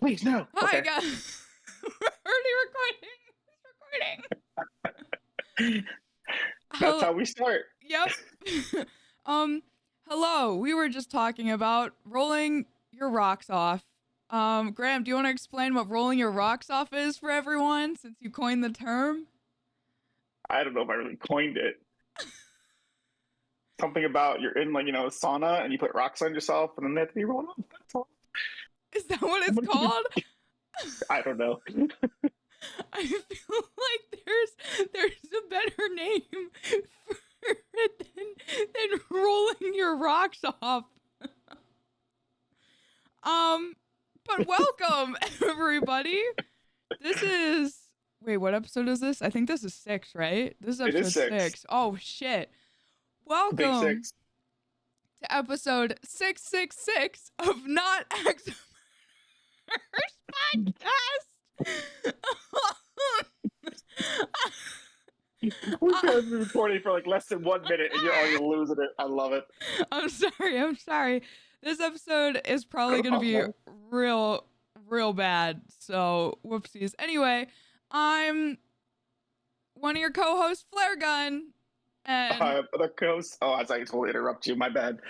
please, no. Hi, Okay. guys. We're already recording. That's how we start. Yep. Hello. We were just talking about rolling your rocks off. Graham, do you want to explain what rolling your rocks off is for everyone, since you coined the term? I don't know if I really coined it. Something about you're in, like, a sauna and you put rocks on yourself and then they have to be rolled off. That's all. Is that what it's Somebody keep it- called? I don't know. I feel like there's a better name for it than rolling your rocks off. But welcome everybody. This is what episode is this? I think this is 6, right? This is It is episode 6. 6. Oh shit. Big Welcome 6. to episode 666 of Not Axe Podcast. We've been recording for like less than 1 minute and you're already losing it. I love it. I'm sorry. This episode is probably gonna be real bad, so whoopsies. Anyway, I'm one of your co-hosts, Flare Gun, and The coast. Oh, I was like, totally interrupt you. My bad.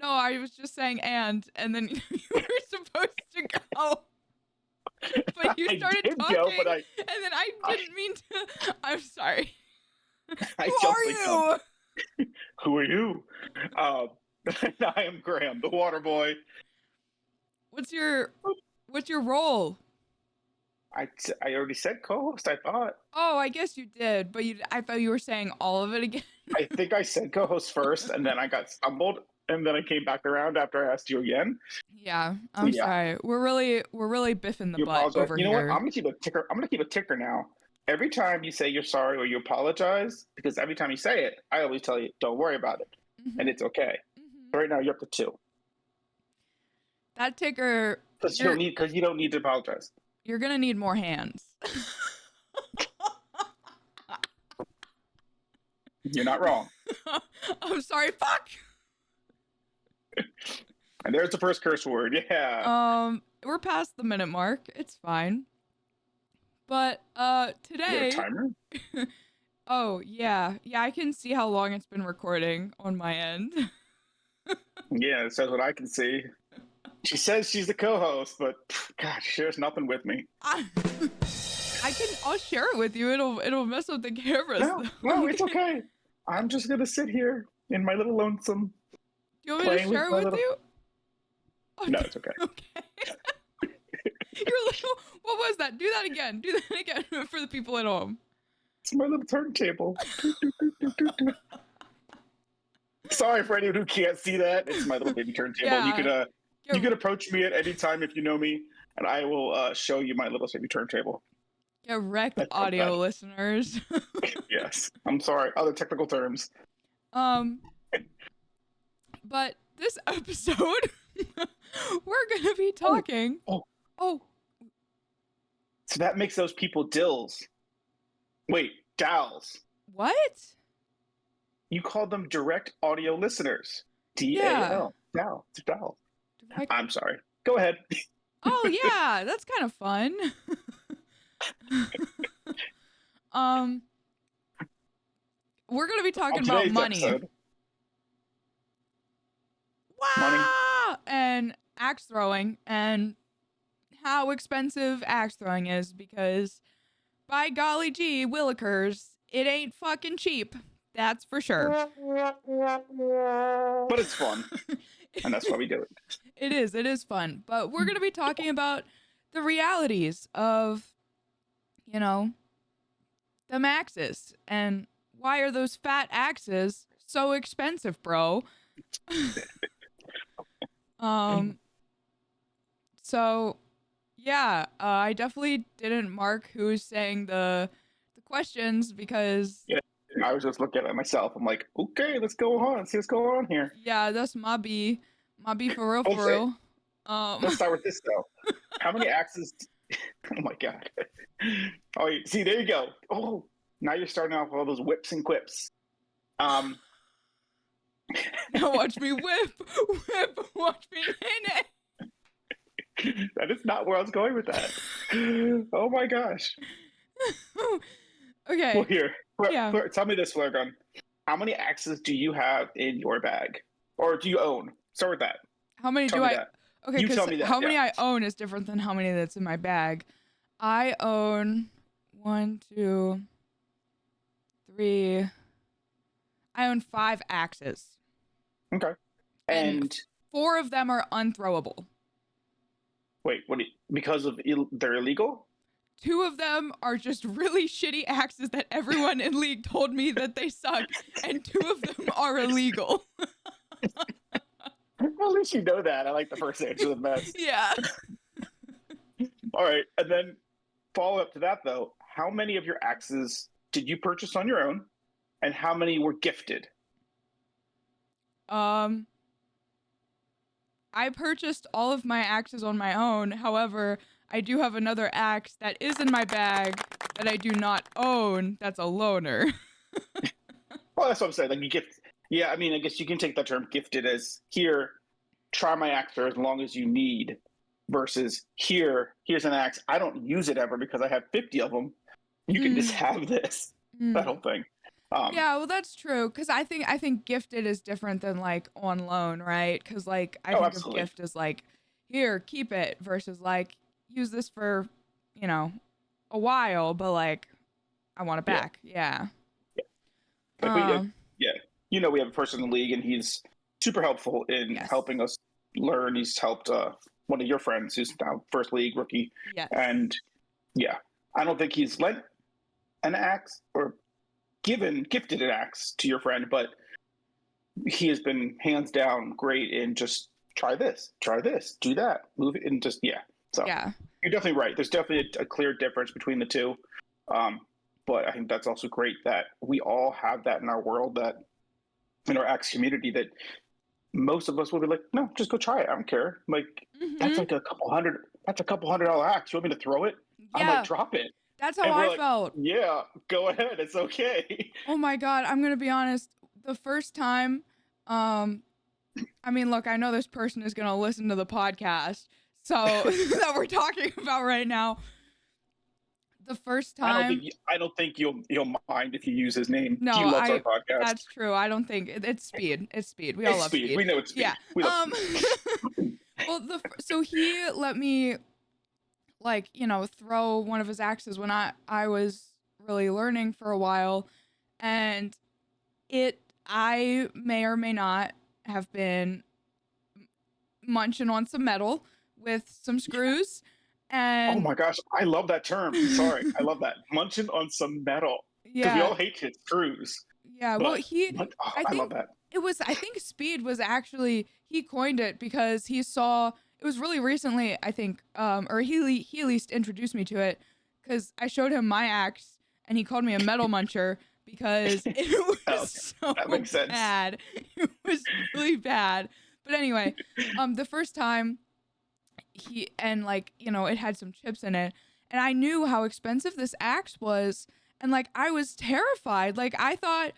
no, I was just saying and then you were supposed to go. But you started talking, and then I didn't mean to. I'm sorry. Who are you? Who are you? I am Graham, the water boy. What's your role? I already said co-host, I thought. Oh, I guess you did, but I thought you were saying all of it again. I think I said co-host first, and then I got stumbled, and then I came back around after I asked you again. Yeah, I'm sorry. We're really biffing the butt over here. You know what? here. I'm gonna keep a ticker now. Every time you say you're sorry or you apologize, because every time you say it, I always tell you, don't worry about it, and it's okay. So right now you're up to 2. That ticker. Because you don't need to apologize. You're gonna need more hands. You're not wrong. I'm sorry. Fuck. And there's the first curse word. Yeah. We're past the minute mark. It's fine. But today. Is there a timer? Oh yeah. I can see how long it's been recording on my end. Yeah, it says what I can see. She says she's the co-host, but God, she shares nothing with me. I'll share it with you. It'll mess with the cameras. No, it's okay. I'm just gonna sit here in my little lonesome. Do you want me to share it with you? Oh, no, it's okay. Okay. What was that? Do that again for the people at home. It's my little turntable. Sorry for anyone who can't see that. It's my little baby turntable. Yeah. You can approach me at any time if you know me, and I will show you my little baby turntable. Get wrecked, audio listeners. Yes, I'm sorry. Other technical terms. But this episode, we're gonna be talking. Oh. So that makes those people dills. Wait, dals. What? You called them direct audio listeners. DAL. Dal. Dal. I'm sorry. Go ahead. Oh yeah, that's kind of fun. We're gonna be talking about money. Episode. Wow! Money. And axe throwing and how expensive axe throwing is, because by golly gee willikers, it ain't fucking cheap. That's for sure. But it's fun. And that's why we do it. It is fun. But we're going to be talking about the realities of, them axes. And why are those fat axes so expensive, bro? So, yeah, I definitely didn't mark who's saying the questions because... Yeah. I was just looking at it myself. I'm like, okay, let's go on. See what's going on here. Yeah, that's my B for real. Let's start with this though. How many axes? Oh my God. Oh, see, there you go. Oh, now you're starting off with all those whips and quips. Now watch me whip, watch me in it. That is not where I was going with that. Oh my gosh. Okay. Well, here, Yeah. tell me this, Flurgun. How many axes do you have in your bag, or do you own? Start with that. How many Tell do me I? that. Okay, You because tell me that. how many Yeah. I own is different than how many that's in my bag. I own 1, 2, 3. I own 5 axes. Okay. And And 4 of them are unthrowable. wait, because of they're illegal? 2 of them are just really shitty axes that everyone in League told me that they suck, and 2 of them are illegal. Well, at least you know that. I like the first answer the best. Yeah. All right, and then follow up to that though. How many of your axes did you purchase on your own, and how many were gifted? I purchased all of my axes on my own. However, I do have another axe that is in my bag that I do not own. That's a loaner. Well, that's what I'm saying. Like you gift. Yeah, I mean, I guess you can take that term "gifted" as here. Try my axe for as long as you need, versus here's an axe. I don't use it ever because I have 50 of them. You can just have this. That whole thing. Yeah, well, that's true. Cause I think gifted is different than like on loan, right? Cause like I think absolutely. of gift as like, here, keep it, versus like use this for, a while, but like I want it back. Yeah. Like we have a person in the league, and he's super helpful in Yes. helping us learn. He's helped one of your friends who's now first league rookie. Yes. And I don't think he's lent an axe or gifted an axe to your friend, but he has been hands down great in just try this, do that, move it, and just So you're definitely right. There's definitely a clear difference between the two. But I think that's also great that we all have that in our world, that in our axe community, that most of us will be like, no, just go try it. I don't care. Like that's like a couple hundred. That's a couple $100 axe. You want me to throw it? I might drop it. That's how I felt. Yeah, go ahead. It's okay. Oh my God. I'm going to be honest. The first time, I mean, look, I know this person is going to listen to the podcast so that we're talking about right now. The first time, I don't think you'll mind if you use his name. No, he loves our podcast. That's true. I don't think it's Speed. It's Speed. We all love Speed. We know it's Speed. Yeah. We love Speed. Well, so he let me, like, throw one of his axes when I was really learning for a while, and I may or may not have been munching on some metal with some screws. And oh my gosh, I love that term. Sorry, I love that. Munching on some metal. Because we all hate his screws. Yeah, well, I love that. I think Speed was actually, he coined it because he saw, it was really recently, I think, or he at least introduced me to it, because I showed him my axe, and he called me a metal muncher, because it was so bad. It was really bad. But anyway, the first time, it had some chips in it, and I knew how expensive this axe was, and like I was terrified. Like I thought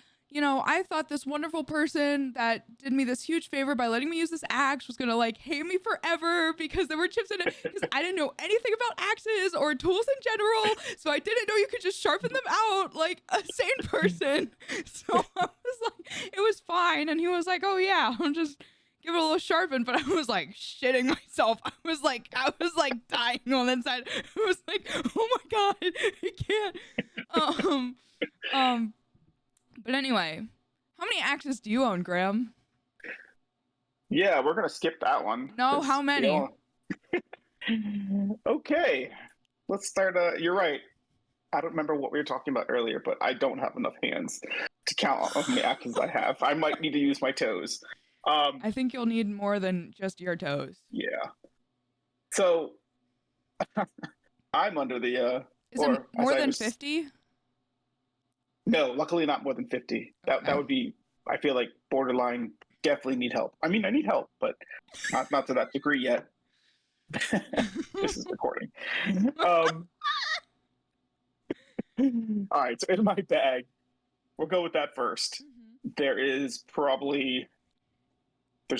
this wonderful person that did me this huge favor by letting me use this axe was gonna like hate me forever because there were chips in it, because I didn't know anything about axes or tools in general, so I didn't know you could just sharpen them out like a sane person. So I was like, it was fine, and he was like, oh yeah, I'll just give it a little sharpen, but I was like shitting myself. I was like dying on the inside. I was like, oh my God, I can't. But anyway, how many axes do you own, Graham? Yeah, we're gonna skip that one. No, how many? Okay, let's start. You're right. I don't remember what we were talking about earlier, but I don't have enough hands to count how many axes I have. I might need to use my toes. I think you'll need more than just your toes. Yeah. So I'm under the Is it more than 50? No, luckily not more than 50. Okay. That would be, I feel like, borderline. Definitely need help. I mean, I need help, but not to that degree yet. This is recording. All right, so in my bag, we'll go with that first. There's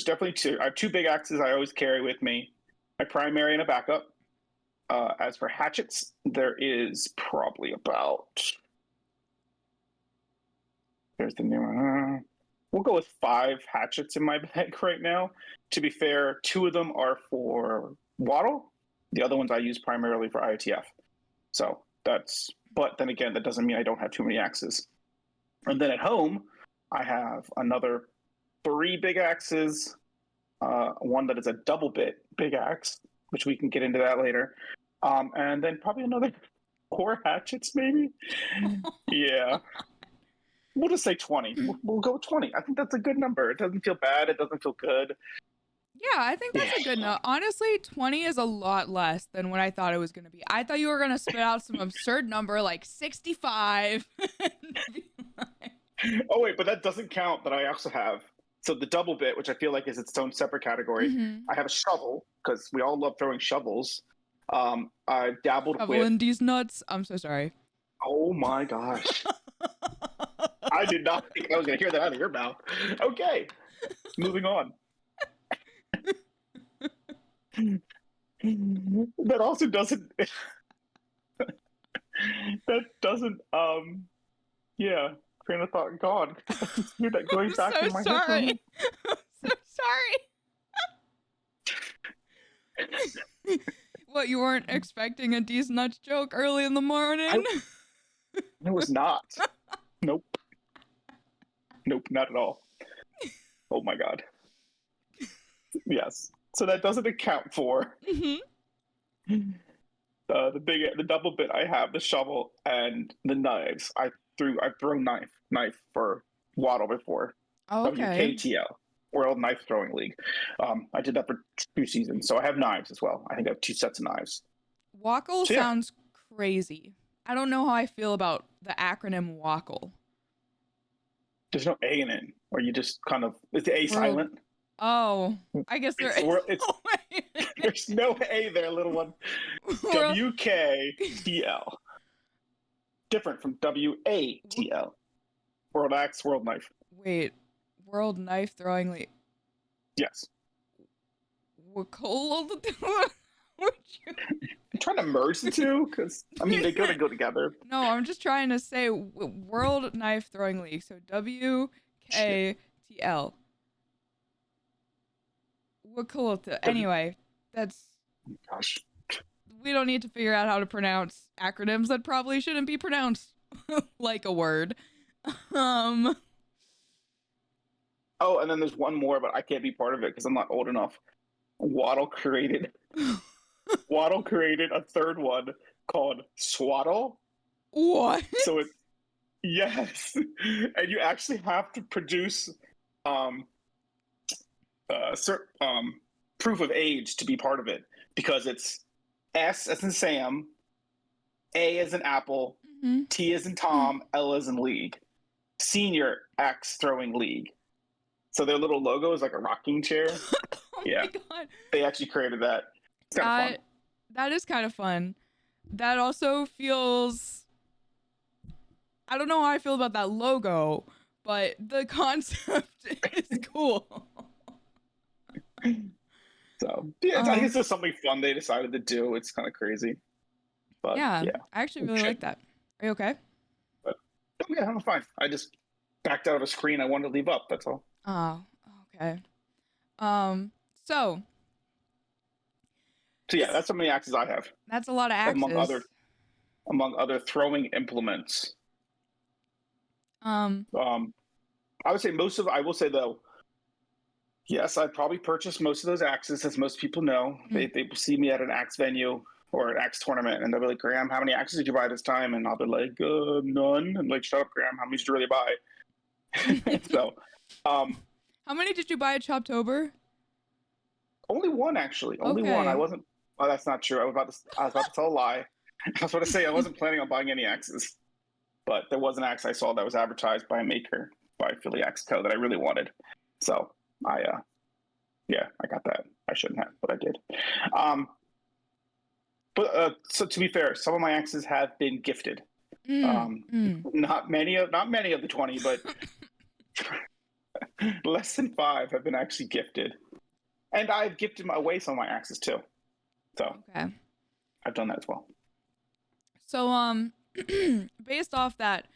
definitely two. I have two big axes I always carry with me. my primary and a backup. As for hatchets, there is probably about. There's the new one. We'll go with 5 hatchets in my bag right now. To be fair, 2 of them are for Waddle. The other ones I use primarily for IOTF. So that's, but then again, that doesn't mean I don't have too many axes. And then at home, I have another 3 big axes, one that is a double bit big axe, which we can get into that later. And then probably another 4 hatchets, maybe. Yeah. We'll just say 20. We'll go with 20. I think that's a good number. It doesn't feel bad. It doesn't feel good. Yeah, I think that's a good number. Honestly, 20 is a lot less than what I thought it was going to be. I thought you were going to spit out some absurd number like 65. Oh, wait, but that doesn't count that I also have. So the double bit, which I feel like is its own separate category. I have a shovel, because we all love throwing shovels. I've dabbled Shoveling these nuts. I'm so sorry. Oh my gosh. I did not think I was going to hear that out of your mouth. Okay, moving on. That also doesn't. That doesn't. Yeah. Train of thought gone. Hear that going back in my head. I'm so sorry. What, you weren't expecting a these nuts joke early in the morning? I was not. Nope. Nope, not at all. Oh my god. Yes. So that doesn't account for the double bit I have, the shovel and the knives. I've thrown knife for Waddle before. Oh, okay. WKTL, World Knife Throwing League. I did that for 2 seasons, so I have knives as well. I think I have 2 sets of knives. Wackle sounds crazy. I don't know how I feel about the acronym Wackle. There's no A in it, or you just kind of, is the A silent? Oh, I guess there is. There's no A there, little one. WKTL. Different from WATL. World Axe, World Knife. Wait, World Knife Throwing League. Yes. Wackle? I'm trying to merge the two, because, I mean, they gotta go together. No, I'm just trying to say World Knife Throwing League. So WKTL. Wakulta. Anyway, that's. Gosh. We don't need to figure out how to pronounce acronyms that probably shouldn't be pronounced like a word. Oh, and then there's one more, but I can't be part of it because I'm not old enough. Waddle created a third one called Swaddle. What? So yes, and you actually have to produce proof of age to be part of it, because it's S as in Sam, A as in Apple, T as in Tom, L as in League. Senior Axe Throwing League. So their little logo is like a rocking chair. Oh my god. They actually created that. It's kind of fun. That is kind of fun. That also feels... I don't know how I feel about that logo, but the concept is cool. So, yeah, I guess there's something fun they decided to do. It's kind of crazy. But, yeah. I actually really like that. Are you okay? But, yeah, I'm fine. I just backed out of a screen I wanted to leave up. That's all. Oh, okay. So yeah, that's how many axes I have. That's a lot of axes. Among other throwing implements. I would say I will say though, yes, I'd probably purchase most of those axes, as most people know. They see me at an axe venue or an axe tournament, and they'll be like, Graham, how many axes did you buy this time? And I'll be like, none. And like, shut up, Graham, how many did you really buy? So, how many did you buy at Choptober? Only one, actually. Only one. I wasn't. Oh, that's not true. I was about to tell a lie. I was about to say I wasn't planning on buying any axes, but there was an axe I saw that was advertised by a maker, by Philly Axe Co. that I really wanted. So I got that. I shouldn't have, but I did. So to be fair, some of my axes have been gifted. Not many of the 20, but less than 5 have been actually gifted. And I've gifted away some of my axes too. So Okay. I've done that as well. So based off that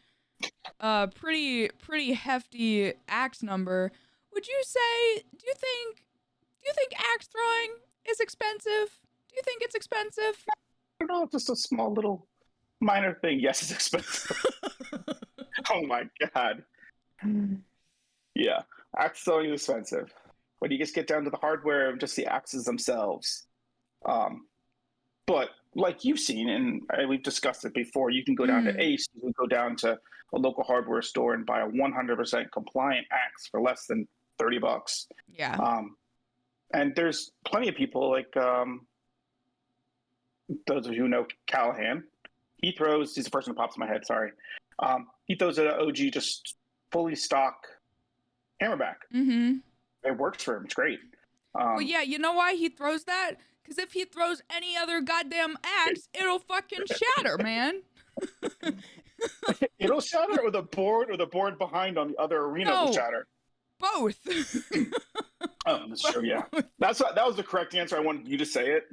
pretty hefty axe number, would you say do you think axe throwing is expensive? Do you think it's expensive? I don't know, just a small little minor thing. Yes, it's expensive. Oh my god. Yeah, axe throwing is expensive. When you just get down to the hardware of just the axes themselves. But like you've seen, and we've discussed it before, you can go down to Ace, you can go down to a local hardware store and buy a 100% compliant axe for less than $30. Yeah. And there's plenty of people like those of you who know Callahan. He's the person who pops in my head, sorry. He throws an OG just fully stock hammerback. Mm-hmm. It works for him. It's great. Well, yeah, you know why he throws that? Because if he throws any other goddamn axe, it'll fucking shatter, man. It'll shatter, or the board behind on the other arena will shatter. Both. Oh, that's true. Yeah, that was the correct answer. I wanted you to say it.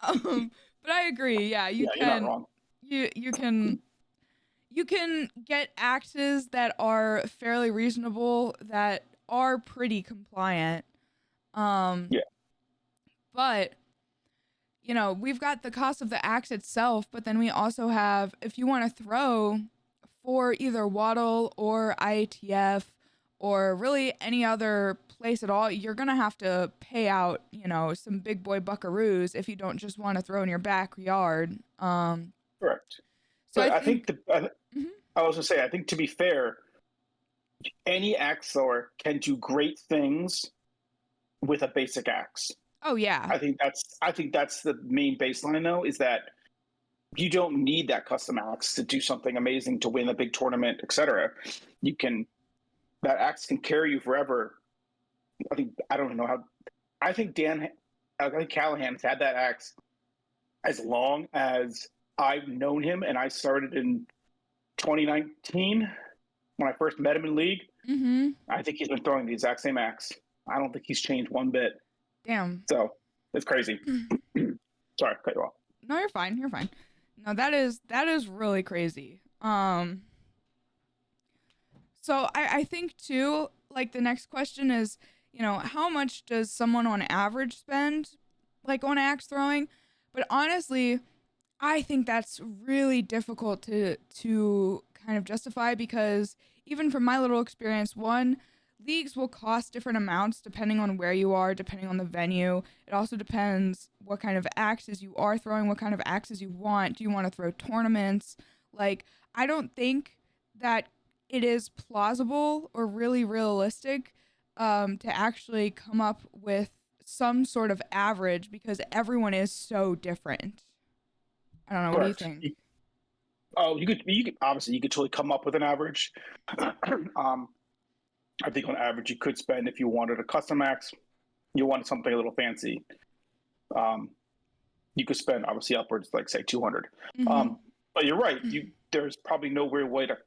But I agree. Yeah, you're not wrong. You can get axes that are fairly reasonable, that are pretty compliant. Yeah. But you know, we've got the cost of the axe itself, but then we also have, if you want to throw for either Waddle or IATF or really any other place at all, you're going to have to pay out, you know, some big boy buckaroos if you don't just want to throw in your backyard. Correct. So but I think I was going to say, I think to be fair, any axe thrower can do great things with a basic axe. Oh yeah. I think that's the main baseline though, is that you don't need that custom axe to do something amazing to win a big tournament, etc. That axe can carry you forever. I think Callahan's had that axe as long as I've known him, and I started in 2019 when I first met him in League. Mm-hmm. I think he's been throwing the exact same axe. I don't think he's changed one bit. Damn. So it's crazy. Sorry, cut you off. No, you're fine. You're fine. No, that is really crazy. So I think too, like the next question is, you know, how much does someone on average spend like on axe throwing? But honestly, I think that's really difficult to kind of justify, because even from my little experience, leagues will cost different amounts depending on where you are, depending on the venue. It also depends what kind of axes you are throwing, what kind of axes you want. Do you want to throw tournaments? Like, I don't think that it is plausible or really realistic to actually come up with some sort of average, because everyone is so different. I don't know. Correct. What do you think? You could obviously totally come up with an average. I think on average you could spend, if you wanted a custom axe, you wanted something a little fancy, you could spend obviously upwards, like say 200. Mm-hmm. But you're right. There's probably no real way to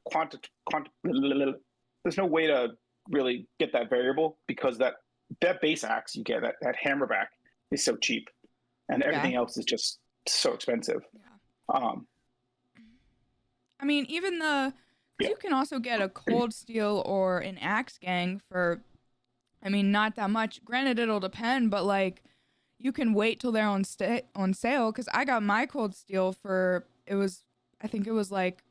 there's no way to really get that variable, because that base axe you get, that hammerback, is so cheap, and everything else is just so expensive. Yeah. I mean, even you can also get a cold steel or an axe gang for, I mean, not that much. Granted, it'll depend, but like, you can wait till they're on sale. Because I got my cold steel for, I think it was like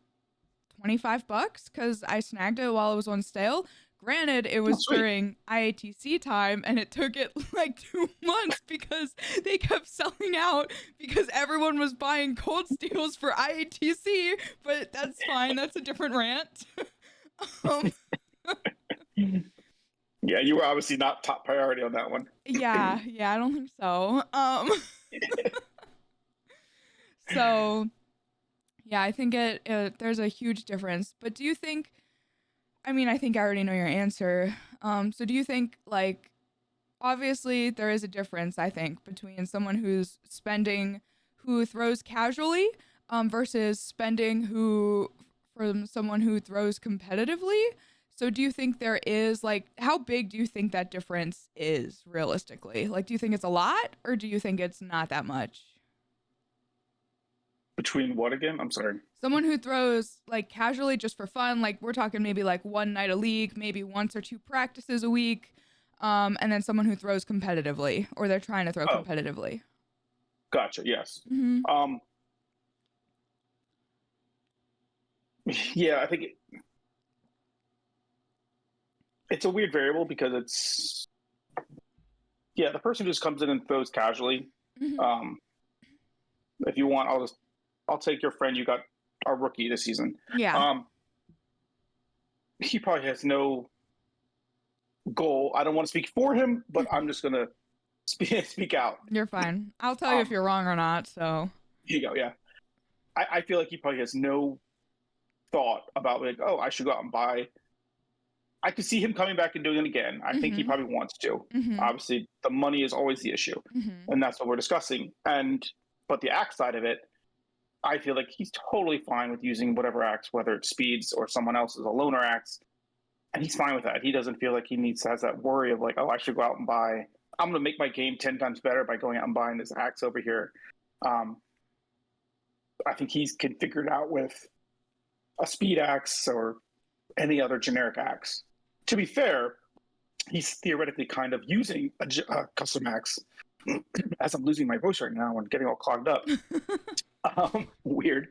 $25, because I snagged it while it was on sale. Granted, it was during IATC time, and it took it like 2 months because they kept selling out, because everyone was buying cold steels for IATC, but that's fine. That's a different rant. Yeah, you were obviously not top priority on that one. Yeah, I don't think so. So, yeah, I think there's a huge difference. But do you think, I mean, I think I already know your answer. So do you think, like, obviously there is a difference, I think, between someone who throws casually, versus spending from someone who throws competitively. So do you think there is like how big do you think that difference is realistically? Like do you think it's a lot or do you think it's not that much? Between what again? I'm sorry. Someone who throws like casually just for fun, like we're talking maybe like one night a league, maybe once or two practices a week, and then someone who throws competitively or they're trying to throw Oh, competitively. gotcha. Yes. Mm-hmm. Um, yeah, I think it's a weird variable because it's yeah, the person who just comes in and throws casually. Mm-hmm. Um, if you want, I'll take your friend. You got our rookie this season. Yeah. He probably has no goal. I don't want to speak for him, but I'm just gonna speak out. You're fine. I'll tell you if you're wrong or not. So Here you go. Yeah, I feel like he probably has no thought about like, oh, I should go out and buy. I could see him coming back and doing it again. I think he mm-hmm. probably wants to. Mm-hmm. Obviously, the money is always the issue, Mm-hmm. and that's what we're discussing. But the axe side of it, I feel like he's totally fine with using whatever axe, whether it's Speeds or someone else's, a loaner axe, and he's fine with that. He doesn't feel like he has that worry of like, oh, I should go out and buy. I'm going to make my game 10 times better by going out and buying this axe over here. I think he's can figure it out with a speed axe or any other generic axe. To be fair, he's theoretically kind of using a custom axe. As I'm losing my voice right now and getting all clogged up. Weird.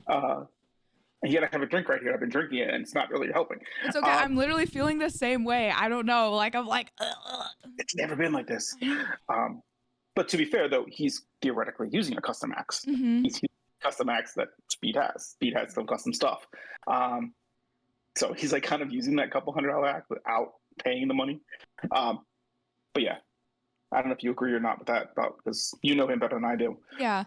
And yet I have a drink right here. I've been drinking it, and it's not really helping. It's okay. I'm literally feeling the same way. I don't know. Like I'm like. Ugh. It's never been like this. But to be fair, though, he's theoretically using a custom axe. Mm-hmm. He's using a custom axe that Speed has. Speed has some custom stuff. So he's like kind of using that couple $100 axe without paying the money. But yeah, I don't know if you agree or not with that, because you know him better than I do. Yeah.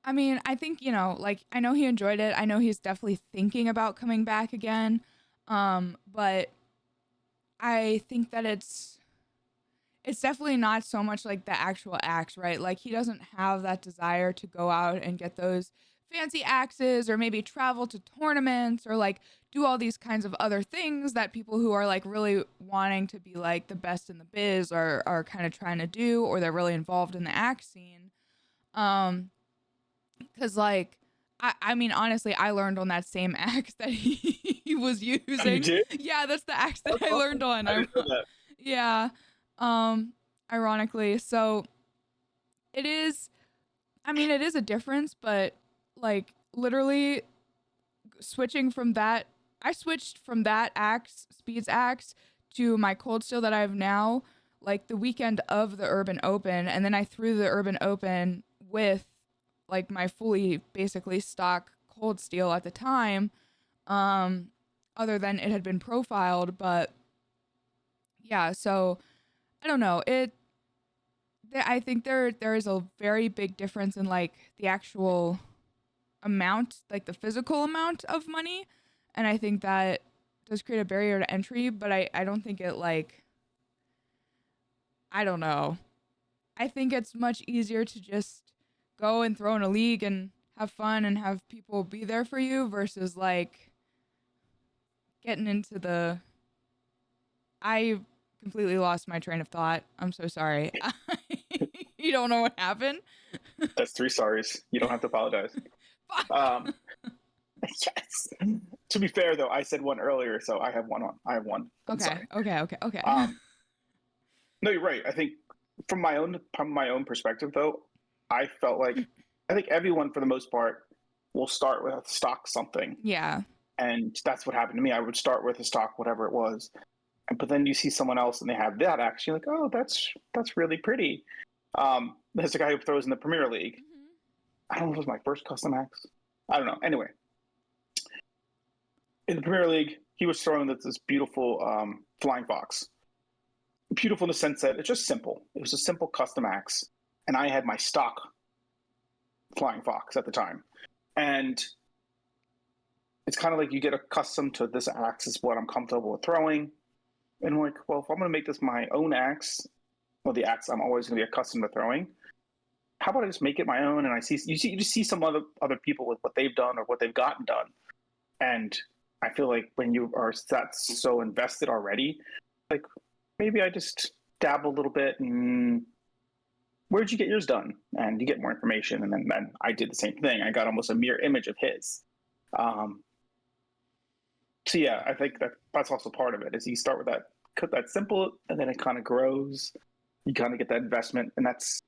I mean, I think, like, I know he enjoyed it. I know he's definitely thinking about coming back again. But I think that it's definitely not so much like the actual axe, right? Like, he doesn't have that desire to go out and get those fancy axes or maybe travel to tournaments or like do all these kinds of other things that people who are like really wanting to be like the best in the biz are kind of trying to do, or they're really involved in the axe scene. Because, like, I mean, honestly, I learned on that same axe that he was using. You did? Yeah, that's the axe that I learned on. I didn't know that. Yeah. Ironically. So, it is a difference, but, like, literally switching from that, I switched from that axe, Speed's axe, to my cold steel that I have now, like, the weekend of the Urban Open, and then I threw the Urban Open with like my fully basically stock cold steel at the time, other than it had been profiled. But yeah, so I don't know, I think there is a very big difference in like the actual amount, like the physical amount of money, and I think that does create a barrier to entry, but I don't think it like, I don't know, I think it's much easier to just go and throw in a league and have fun and have people be there for you versus like getting into the. I completely lost my train of thought. I'm so sorry. You don't know what happened? That's 3 sorries. You don't have to apologize. Yes. To be fair, though, I said one earlier, so I have one on. I have one. Okay. No, you're right. I think from my own perspective, though, I felt like I think everyone, for the most part, will start with a stock something. Yeah. And that's what happened to me. I would start with a stock, whatever it was. But then you see someone else and they have that axe. You're like, oh, that's really pretty. There's a guy who throws in the Premier League. Mm-hmm. I don't know if it was my first custom axe. I don't know. Anyway, in the Premier League, he was throwing this beautiful Flying Fox. Beautiful in the sense that it's just simple. It was a simple custom axe. And I had my stock Flying Fox at the time. And it's kind of like you get accustomed to this axe is what I'm comfortable with throwing. And I'm like, well, if I'm going to make this my own axe, or the axe I'm always going to be accustomed to throwing, how about I just make it my own? And you just see some other people with what they've done or what they've gotten done. And I feel like when you are that so invested already, like maybe I just dabble a little bit and where'd you get yours done? And you get more information. And then I did the same thing. I got almost a mirror image of his. So yeah, I think that's also part of it is you start with that simple and then it kind of grows. You kind of get that investment, and that's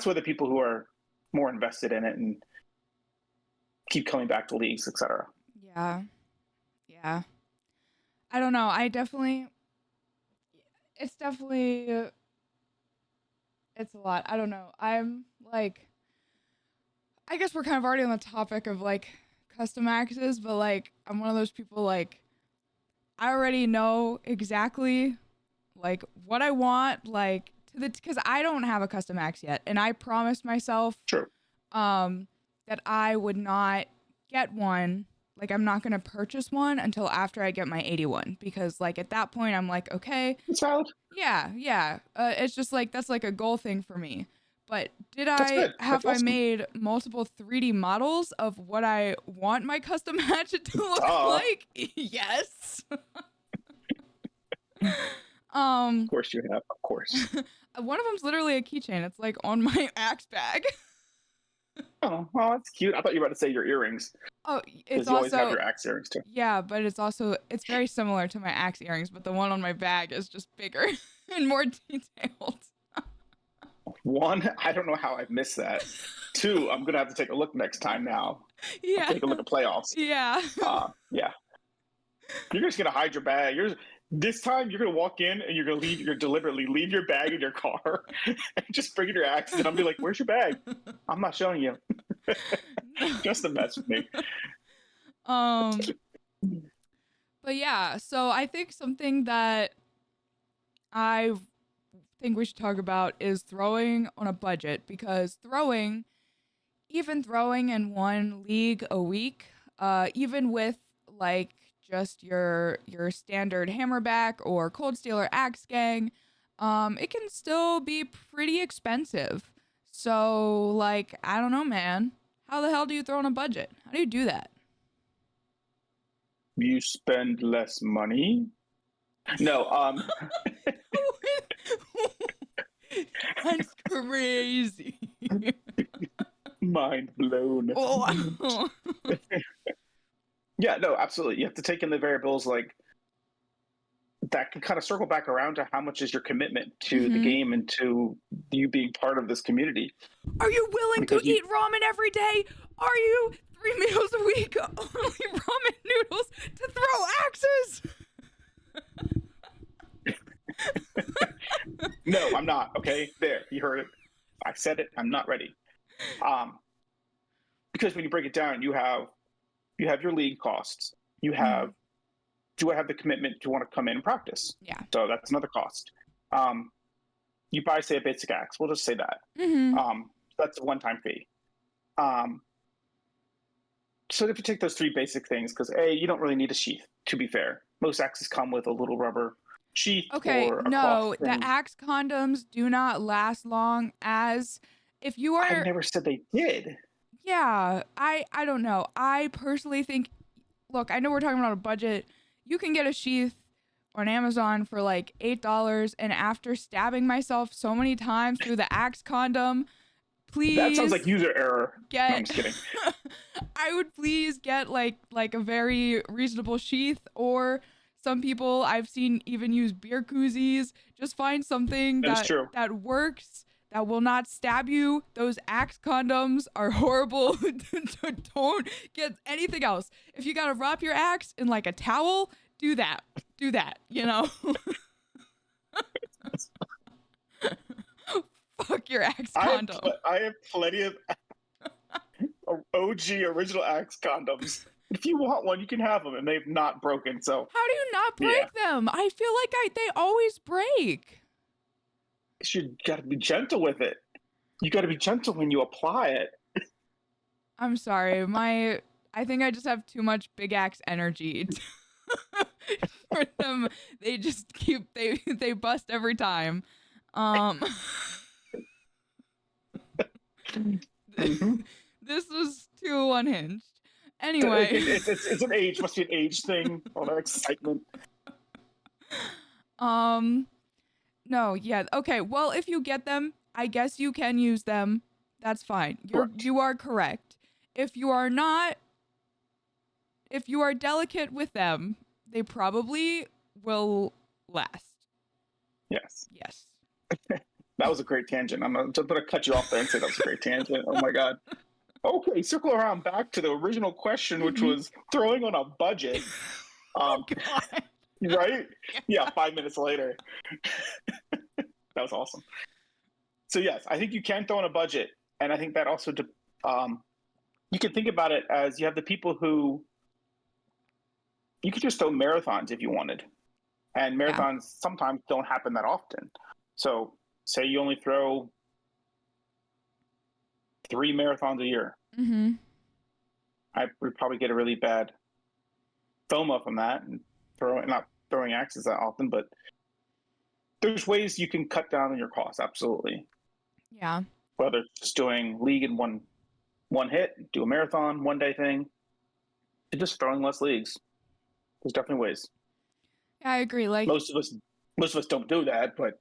where the people who are more invested in it and keep coming back to leagues, etc. Yeah. Yeah. I don't know. It's definitely, it's a lot. I don't know. I'm like, I guess we're kind of already on the topic of like custom axes, but like, I'm one of those people like, I already know exactly like what I want, like because I don't have a custom axe yet. And I promised myself, Sure. that I would not get one. Like, I'm not going to purchase one until after I get my 81 because, like, at that point, I'm like, okay. It's valid. Yeah, yeah. It's just, like, that's, like, a goal thing for me. But That's good. Have That's awesome. I made multiple 3D models of what I want my custom hatchet to look like? Yes. Of course you have. Of course. One of them's literally a keychain. It's, like, on my axe bag. Oh, well, that's cute. I thought you were about to say your earrings. Oh, it's you also always have your axe earrings too. Yeah, but it's very similar to my axe earrings, but the one on my bag is just bigger and more detailed. One, I don't know how I've missed that. Two, I'm gonna have to take a look next time now. Yeah. Take a look at playoffs. Yeah. Yeah. You're just gonna hide your bag. This time you're gonna walk in and you're gonna deliberately leave your bag in your car and just bring in your axe, and I'll be like, "Where's your bag?" I'm not showing you. Just a mess with me. But yeah, so I think something that I think we should talk about is throwing on a budget, because even throwing in one league a week, even with like just your standard hammerback or cold steel or axe gang, it can still be pretty expensive. So like, I don't know, man. How the hell do you throw on a budget? How do you do that? You spend less money. No, That's crazy. Mind blown. Oh. Yeah, no, absolutely. You have to take in the variables like that can kind of circle back around to how much is your commitment to the game and to you being part of this community. Are you willing to eat ramen every day? Are you 3 meals a week only ramen noodles to throw axes? No, I'm not. Okay, there, you heard it. I said it. I'm not ready. Because when you break it down, you have your league costs. You have, do I have the commitment to want to come in and practice? Yeah. So that's another cost. You buy, say, a basic axe. We'll just say that. That's a one-time fee. So if you take those three basic things, because you don't really need a sheath, to be fair. Most axes come with a little rubber sheath. Okay, or a no, cloth thing. the axe condoms do not last long, as if you are... I never said they did. Yeah, I don't know. I personally think, look, I know we're talking about a budget. You can get a sheath on Amazon for like $8, and after stabbing myself so many times through the axe condom, please... That sounds like user error. No, I'm just kidding. I would please get like a very reasonable sheath, or some people I've seen even use beer koozies. Just find something that works, that will not stab you. Those axe condoms are horrible. Don't get anything else. If you gotta wrap your axe in like a towel, do that. Do that, you know? Fuck your axe condom. I have plenty of OG original axe condoms. If you want one, you can have them, and they've not broken. So how do you not break them? I feel like they always break. You got to be gentle with it. You got to be gentle when you apply it. I'm sorry, I think I just have too much big axe energy for them. They just they bust every time. This was too unhinged. Anyway. It's an age, must be an age thing, all that excitement. No, yeah, okay, well, if you get them, I guess you can use them. That's fine. You are correct. If you are not, if you are delicate with them, they probably will last. Yes. Yes. That was a great tangent. I'm going to cut you off there and say that was a great tangent. Oh my God. Okay, circle around back to the original question, which was throwing on a budget. Oh God. Right? Yeah, 5 minutes later. That was awesome. So yes, I think you can throw on a budget. And I think that also, you can think about it as you have the people who, you could just throw marathons if you wanted. And marathons sometimes don't happen that often. So say you only throw 3 marathons a year. Mm-hmm. I would probably get a really bad FOMO from that, and not throwing axes that often, but there's ways you can cut down on your costs. Absolutely. Yeah. Whether it's just doing league in one hit, do a marathon, 1 day thing, and just throwing less leagues. There's definitely ways. Yeah, I agree. Like most of us don't do that, but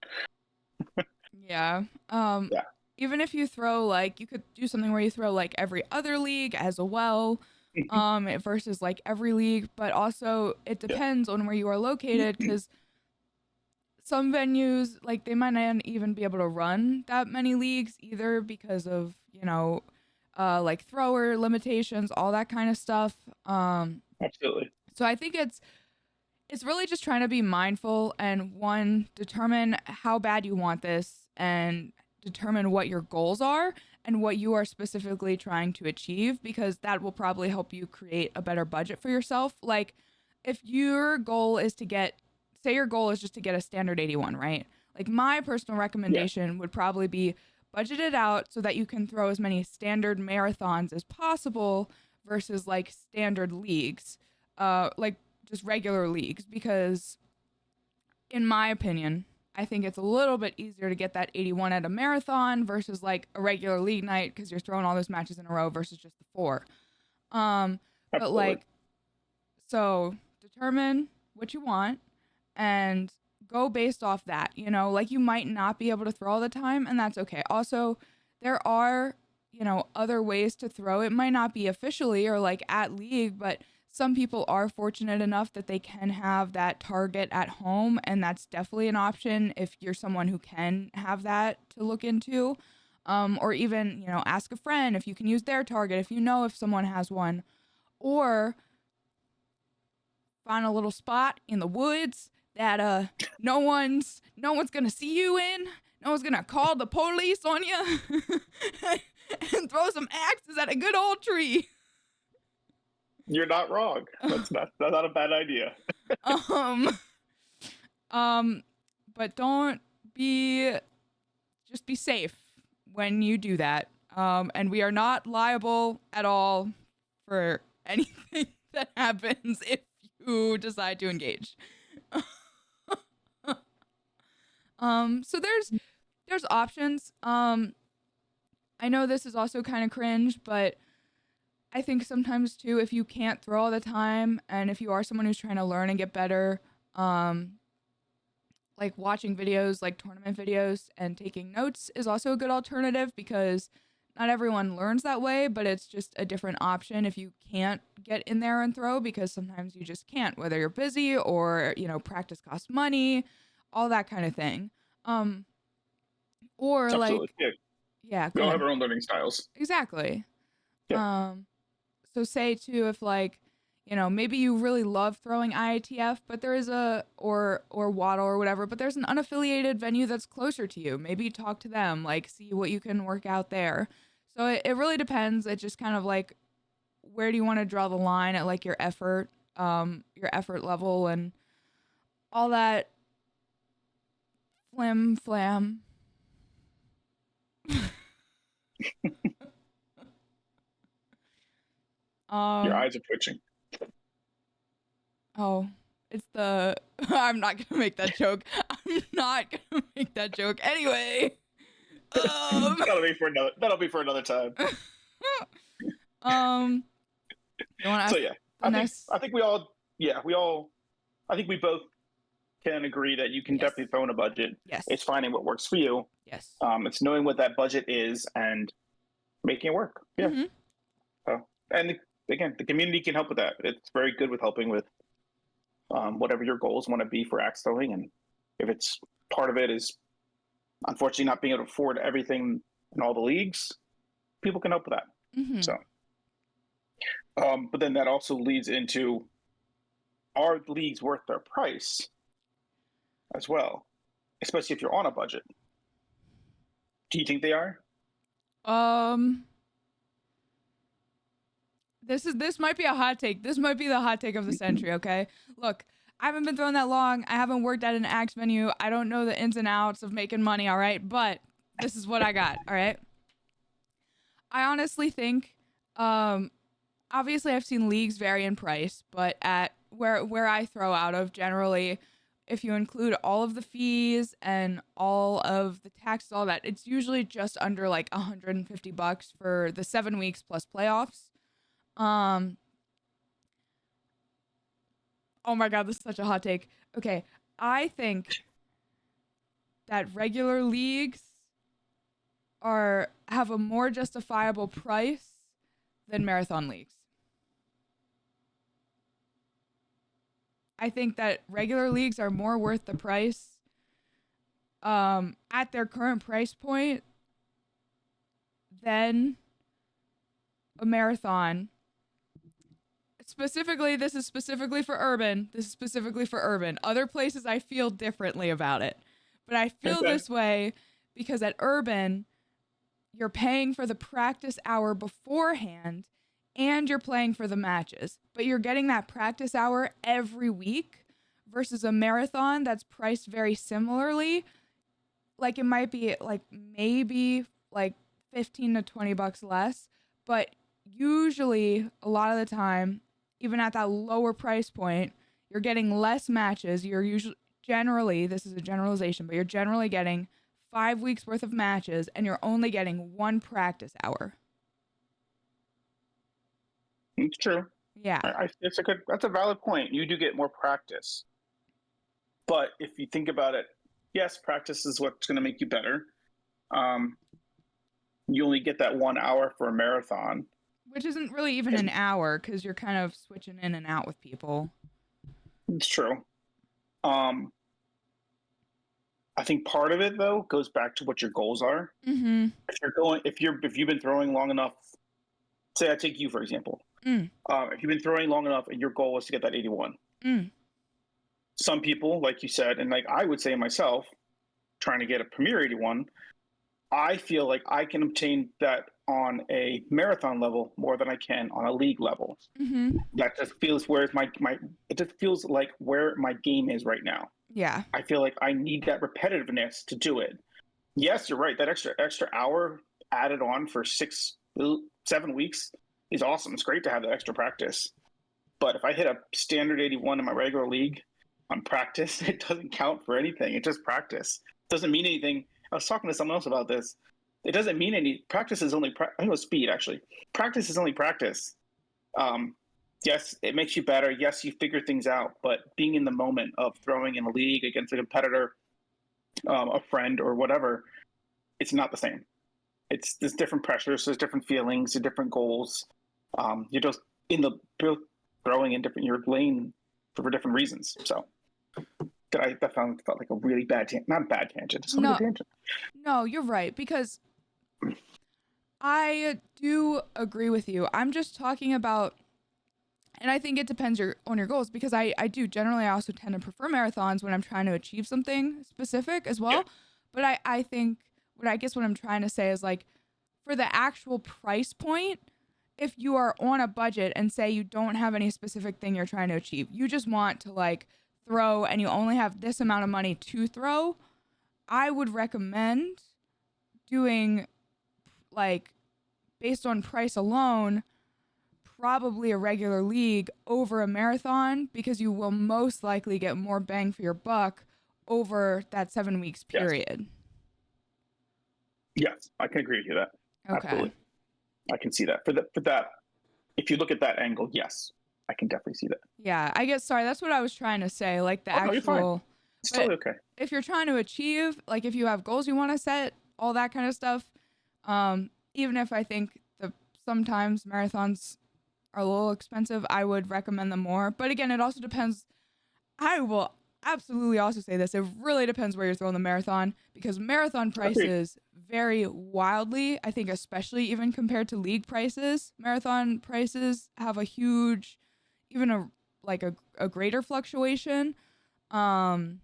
yeah. Yeah. Even if you throw, like, you could do something where you throw like every other league as well, versus like every league, but also it depends on where you are located, because some venues, like, they might not even be able to run that many leagues either because of, like thrower limitations, all that kind of stuff. Absolutely. So I think it's really just trying to be mindful and determine how bad you want this and determine what your goals are and what you are specifically trying to achieve, because that will probably help you create a better budget for yourself. Like, if your goal is say your goal is just to get a standard 81, right? Like, my personal recommendation would probably be budget it out so that you can throw as many standard marathons as possible versus like standard leagues, like just regular leagues, because in my opinion, I think it's a little bit easier to get that 81 at a marathon versus like a regular league night, because you're throwing all those matches in a row versus just the 4. But like, so determine what you want and go based off that, like, you might not be able to throw all the time, and that's okay. Also, there are, other ways to throw. It might not be officially or like at league, but some people are fortunate enough that they can have that target at home, and that's definitely an option if you're someone who can have that to look into. Or even, ask a friend if you can use their target, if someone has one. Or find a little spot in the woods that no one's gonna see you in. No one's gonna call the police on you and throw some axes at a good old tree. You're not wrong. That's not a bad idea. But just be safe when you do that. And we are not liable at all for anything that happens if you decide to engage. So there's options. I know this is also kind of cringe, but I think sometimes too, if you can't throw all the time, and if you are someone who's trying to learn and get better, like watching videos, like tournament videos, and taking notes is also a good alternative, because not everyone learns that way, but it's just a different option if you can't get in there and throw, because sometimes you just can't, whether you're busy or, practice costs money, all that kind of thing. Or Absolutely. like, yeah, we all have our own learning styles. Exactly. Yeah. So say too, if like, maybe you really love throwing IATF, but there is or Waddle or whatever, but there's an unaffiliated venue that's closer to you. Maybe talk to them, like, see what you can work out there. So it really depends. It's just kind of like, where do you want to draw the line at, like, your effort level and all that flim flam. Your eyes are twitching. Oh, it's the... I'm not going to make that joke. Anyway. That'll be for another time. You want to So ask yeah, the next? I think we all I think we both can agree that you can Yes. definitely throw in a budget. Yes. It's finding what works for you. Yes. It's knowing what that budget is and making it work. Yeah. Mm-hmm. So, and again, the community can help with that. It's very good with helping with whatever your goals want to be for axe throwing, and if it's part of it is unfortunately not being able to afford everything in all the leagues, people can help with that. Mm-hmm. So, but then that also leads into, are leagues worth their price as well, especially if you're on a budget? Do you think they are? This might be a hot take. This might be the hot take of the century, okay? Look, I haven't been throwing that long. I haven't worked at an axe venue. I don't know the ins and outs of making money, all right? But this is what I got, all right? I honestly think, obviously I've seen leagues vary in price, but at where I throw out of, generally, if you include all of the fees and all of the taxes, all that, it's usually just under like $150 for the 7 weeks plus playoffs. Oh my God, this is such a hot take. Okay, I think that regular leagues have a more justifiable price than marathon leagues. I think that regular leagues are more worth the price at their current price point than a marathon. Specifically, this is specifically for urban. This is specifically for urban. Other places I feel differently about it. But I feel this way because at urban, you're paying for the practice hour beforehand and you're playing for the matches. But you're getting that practice hour every week versus a marathon that's priced very similarly. Like it might be like maybe like 15 to 20 bucks less, but usually a lot of the time, even at that lower price point, you're getting less matches. You're usually generally, this is a generalization, but you're generally getting 5 weeks worth of matches and you're only getting one practice hour. It's true. Yeah. That's a valid point. You do get more practice. But if you think about it, yes, practice is what's going to make you better. You only get that 1 hour for a marathon. Which isn't really even an hour because you're kind of switching in and out with people. It's true. I think part of it though goes back to what your goals are. Mm-hmm. If you've been throwing long enough, say I take you for example. If you've been throwing long enough and your goal is to get that 81. Some people, like you said, and like I would say myself, trying to get a Premier 81, I feel like I can obtain that on a marathon level more than I can on a league level. Mm-hmm. That just feels it just feels like where my game is right now. Yeah. I feel like I need that repetitiveness to do it. Yes, you're right. That extra hour added on for 7 weeks is awesome. It's great to have that extra practice. But if I hit a standard 81 in my regular league on practice, it doesn't count for anything. It's just practice. It doesn't mean anything. I was talking to someone else about this. It doesn't mean any. Practice is only. I think it was speed actually. Practice is only practice. Yes, it makes you better. Yes, you figure things out. But being in the moment of throwing in a league against a competitor, a friend, or whatever, it's not the same. There's different pressures, there's different feelings, there's different goals. You're just throwing in your lane for different reasons. So that felt like a really bad not bad tangent, just a tangent. No, you're right, because I do agree with you. I'm just talking about, and I think it depends on your goals, because I do generally, I also tend to prefer marathons when I'm trying to achieve something specific as well. Yeah. But I think what I'm trying to say is, like, for the actual price point, if you are on a budget and say you don't have any specific thing you're trying to achieve, you just want to like throw and you only have this amount of money to throw, I would recommend doing, like, based on price alone, probably a regular league over a marathon, because you will most likely get more bang for your buck over that 7 weeks period. Yes, I can agree with you that. Okay. Absolutely. I can see that. For that if you look at that angle, yes, I can definitely see that. Yeah, I guess, sorry, that's what I was trying to say, like the Oh, no, you're fine. actual, It's but totally okay. if you're trying to achieve, like if you have goals you want to set, all that kind of stuff, even if I think sometimes marathons are a little expensive, I would recommend them more. But again, it also depends. I will absolutely also say this. It really depends where you're throwing the marathon, because marathon prices vary wildly. I think especially even compared to league prices, marathon prices have a huge, even a greater fluctuation. And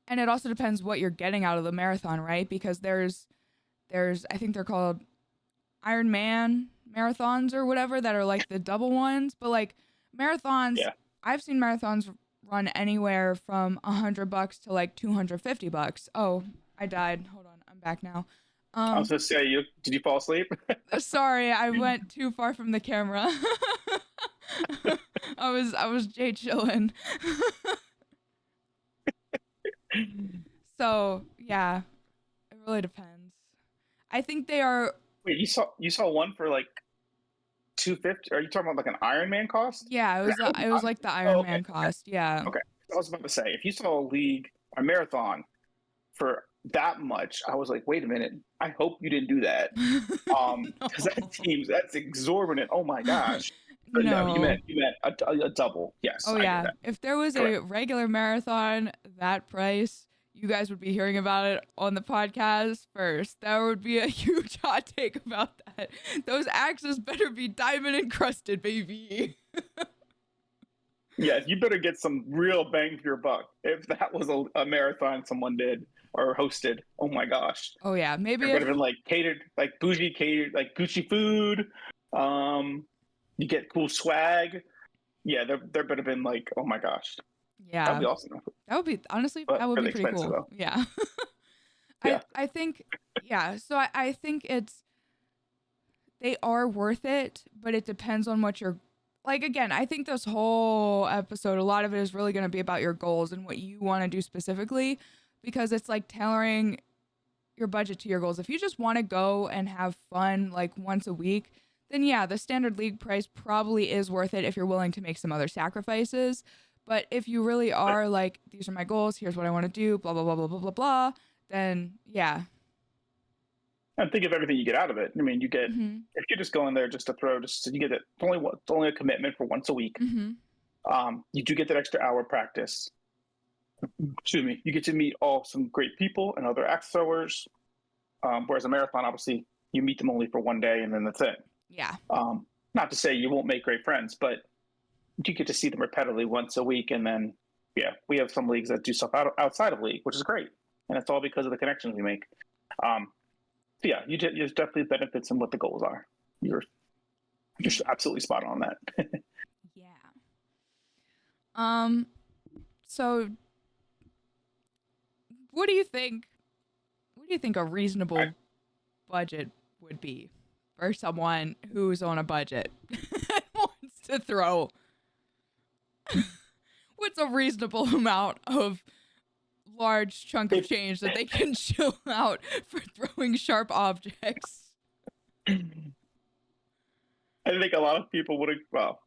it also depends what you're getting out of the marathon, right? Because there's I think they're called Ironman marathons or whatever that are like the double ones, but like marathons, Yeah. I've seen marathons run anywhere from $100 to like $250. Oh, I died. Hold on, I'm back now. I was gonna say, did you fall asleep? Sorry, I went too far from the camera. I was Jay chillin'. So yeah, it really depends. I think they are. Wait, you saw one for like 250? Are you talking about like an Iron Man cost? Yeah, it was like the Iron Okay. Man cost. Yeah. Okay. I was about to say, if you saw a league, a marathon for that much, I was like, wait a minute. I hope you didn't do that. Because that's exorbitant. Oh my gosh. But no, you meant a double. Yes. Oh I yeah. get that. If there was a regular marathon that price, you guys would be hearing about it on the podcast first. There would be a huge hot take about that. Those axes better be diamond encrusted, baby. Yeah, you better get some real bang for your buck if that was a marathon someone did or hosted. Oh my gosh. Oh yeah, maybe it would have been like catered, like bougie catered, like Gucci food. You get cool swag. Yeah, there better have been like, oh my gosh. Yeah. That'd be awesome. That would be, honestly, But that would be really pretty cool. though. Yeah. Yeah. I think, yeah. So I think they are worth it, but it depends on what you're, like, again, I think this whole episode, a lot of it is really going to be about your goals and what you want to do specifically, because it's like tailoring your budget to your goals. If you just want to go and have fun like once a week, then yeah, the standard league price probably is worth it if you're willing to make some other sacrifices. But if you really are like, these are my goals, here's what I want to do, blah, blah, blah, blah, blah, blah, blah, then yeah. And think of everything you get out of it. I mean, you get, if you're just going there just to throw, you get it. It's only a commitment for once a week. You do get that extra hour practice. Excuse me. You get to meet some great people and other axe throwers. Whereas a marathon, obviously, you meet them only for one day and then that's it. Yeah. Not to say you won't make great friends, but you get to see them repetitively once a week. And then, yeah, we have some leagues that do stuff outside of league, which is great. And it's all because of the connections we make. So yeah, there's definitely benefits in what the goals are. You're absolutely spot on that. Yeah. So what do you think a reasonable budget would be for someone who's on a budget and wants to throw? What's a reasonable amount of large chunk of change that they can chill out for throwing sharp objects? I think a lot of people would, well,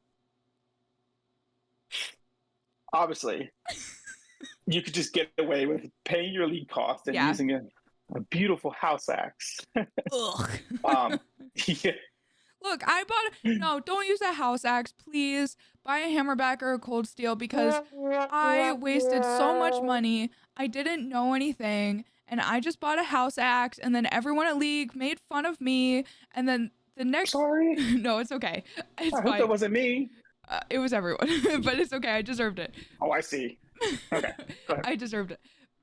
obviously, you could just get away with paying your league cost and using a beautiful house axe. Ugh. Yeah. Look, no, don't use a house axe, please. Buy a hammerback or a cold steel, because I wasted so much money. I didn't know anything, and I just bought a house axe, and then everyone at league made fun of me, and then the next... Sorry. No, it's okay. It's I fine. hope that wasn't me. It was everyone, but it's okay. I deserved it. Oh, I see. Okay. I deserved it.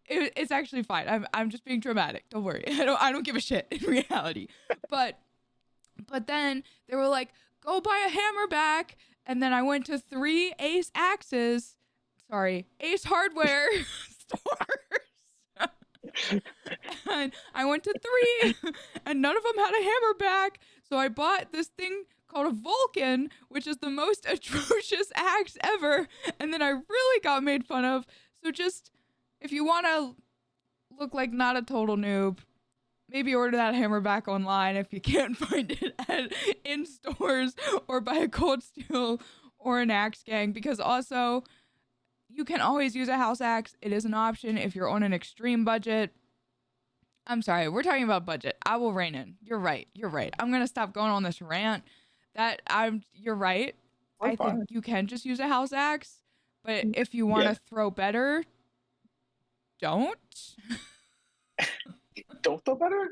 It's actually fine. I'm just being dramatic. Don't worry. I don't give a shit in reality. But then they were like, go buy a hammerback. And then I went to 3 Ace Hardware stores. And I went to 3 and none of them had a hammerback. So I bought this thing called a Vulcan, which is the most atrocious axe ever. And then I really got made fun of. So just, if you want to look like not a total noob, maybe order that hammer back online if you can't find it in stores, or buy a Cold Steel or an axe gang, because also you can always use a house axe. It is an option if you're on an extreme budget. I'm sorry, we're talking about budget. I will rein in. You're right. I'm gonna stop going on this rant. You're right. I think you can just use a house axe, but if you want to throw better, don't. Don't throw better?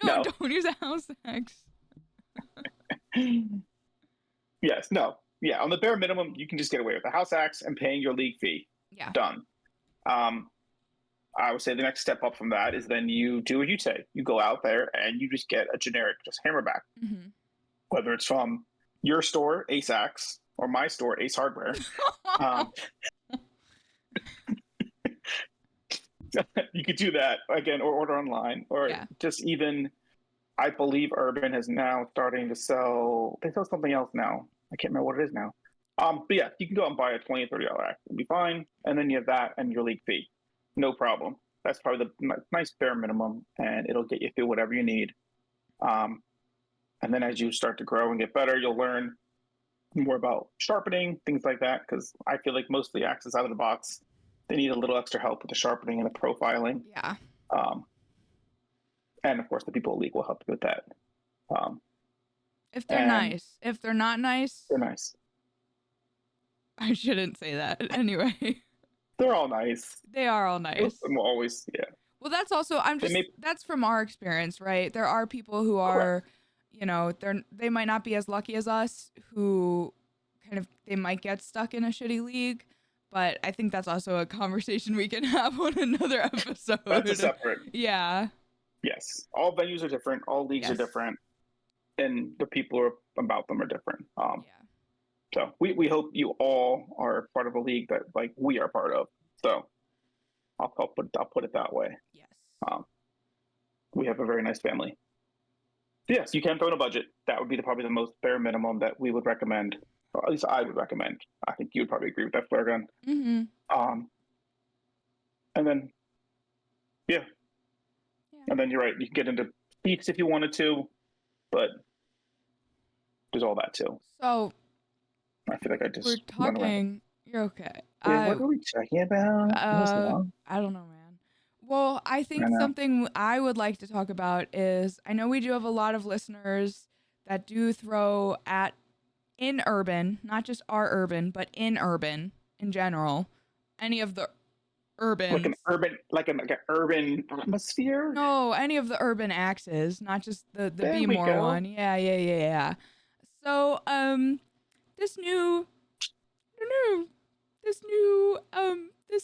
No, don't use a house axe. Yes, no. Yeah, on the bare minimum, you can just get away with a house axe and paying your league fee. Yeah. Done. I would say the next step up from that is then you do what you say. You go out there and you just get a generic just hammerback. Mm-hmm. Whether it's from your store, Ace Axe, or my store, Ace Hardware. You could do that again, or order online, or just even, I believe Urban is now starting to sell, they sell something else now. I can't remember what it is now. But yeah, you can go out and buy a $20, $30 axe. It'll be fine. And then you have that and your league fee. No problem. That's probably the nice bare minimum, and it'll get you through whatever you need. And then as you start to grow and get better, you'll learn more about sharpening, things like that, because I feel like most of the axes out of the box, they need a little extra help with the sharpening and the profiling. Yeah. And of course, the people at League will help you with that. If they're nice. If they're not nice, they're nice. I shouldn't say that. Anyway. They're all nice. They are all nice. Always, yeah. Well, that's also, that's from our experience, right? There are people who are, you know, they might not be as lucky as us, who they might get stuck in a shitty league. But I think that's also a conversation we can have on another episode. That's a separate. Yeah. Yes. All venues are different. All leagues are different. And the people about them are different. So we hope you all are part of a league that like we are part of. So I'll put it that way. Yes. We have a very nice family. Yes, you can throw in a budget. That would be probably the most bare minimum that we would recommend. Or at least I would recommend. I think you would probably agree with that, flare gun. Mm-hmm. And then, and then you're right. You can get into beats if you wanted to, but there's all that too. So I feel like I just we're talking. You're okay. What are we talking about? I don't know, man. Well, I think something I would like to talk about is, I know we do have a lot of listeners that do throw in urban, not just our urban, but in urban in general. Any of the urban, like an urban atmosphere. No, any of the urban axes, not just the B-more one. Yeah. So this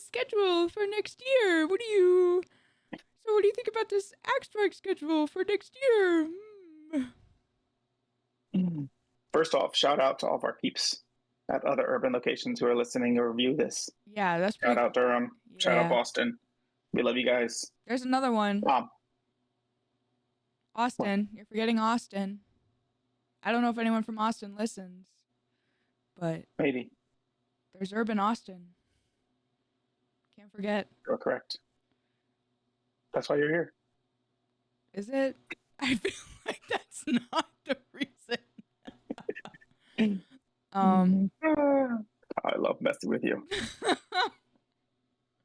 schedule for next year. What do you think about this axe strike schedule for next year? First off, shout out to all of our peeps at other urban locations who are listening or review this. Yeah, that's shout out Durham. Yeah. Shout out Boston. We love you guys. There's another one. Austin. You're forgetting Austin. I don't know if anyone from Austin listens, but maybe. There's Urban Austin. Can't forget. You're correct. That's why you're here. Is it? I feel like that's not the reason. I love messing with you.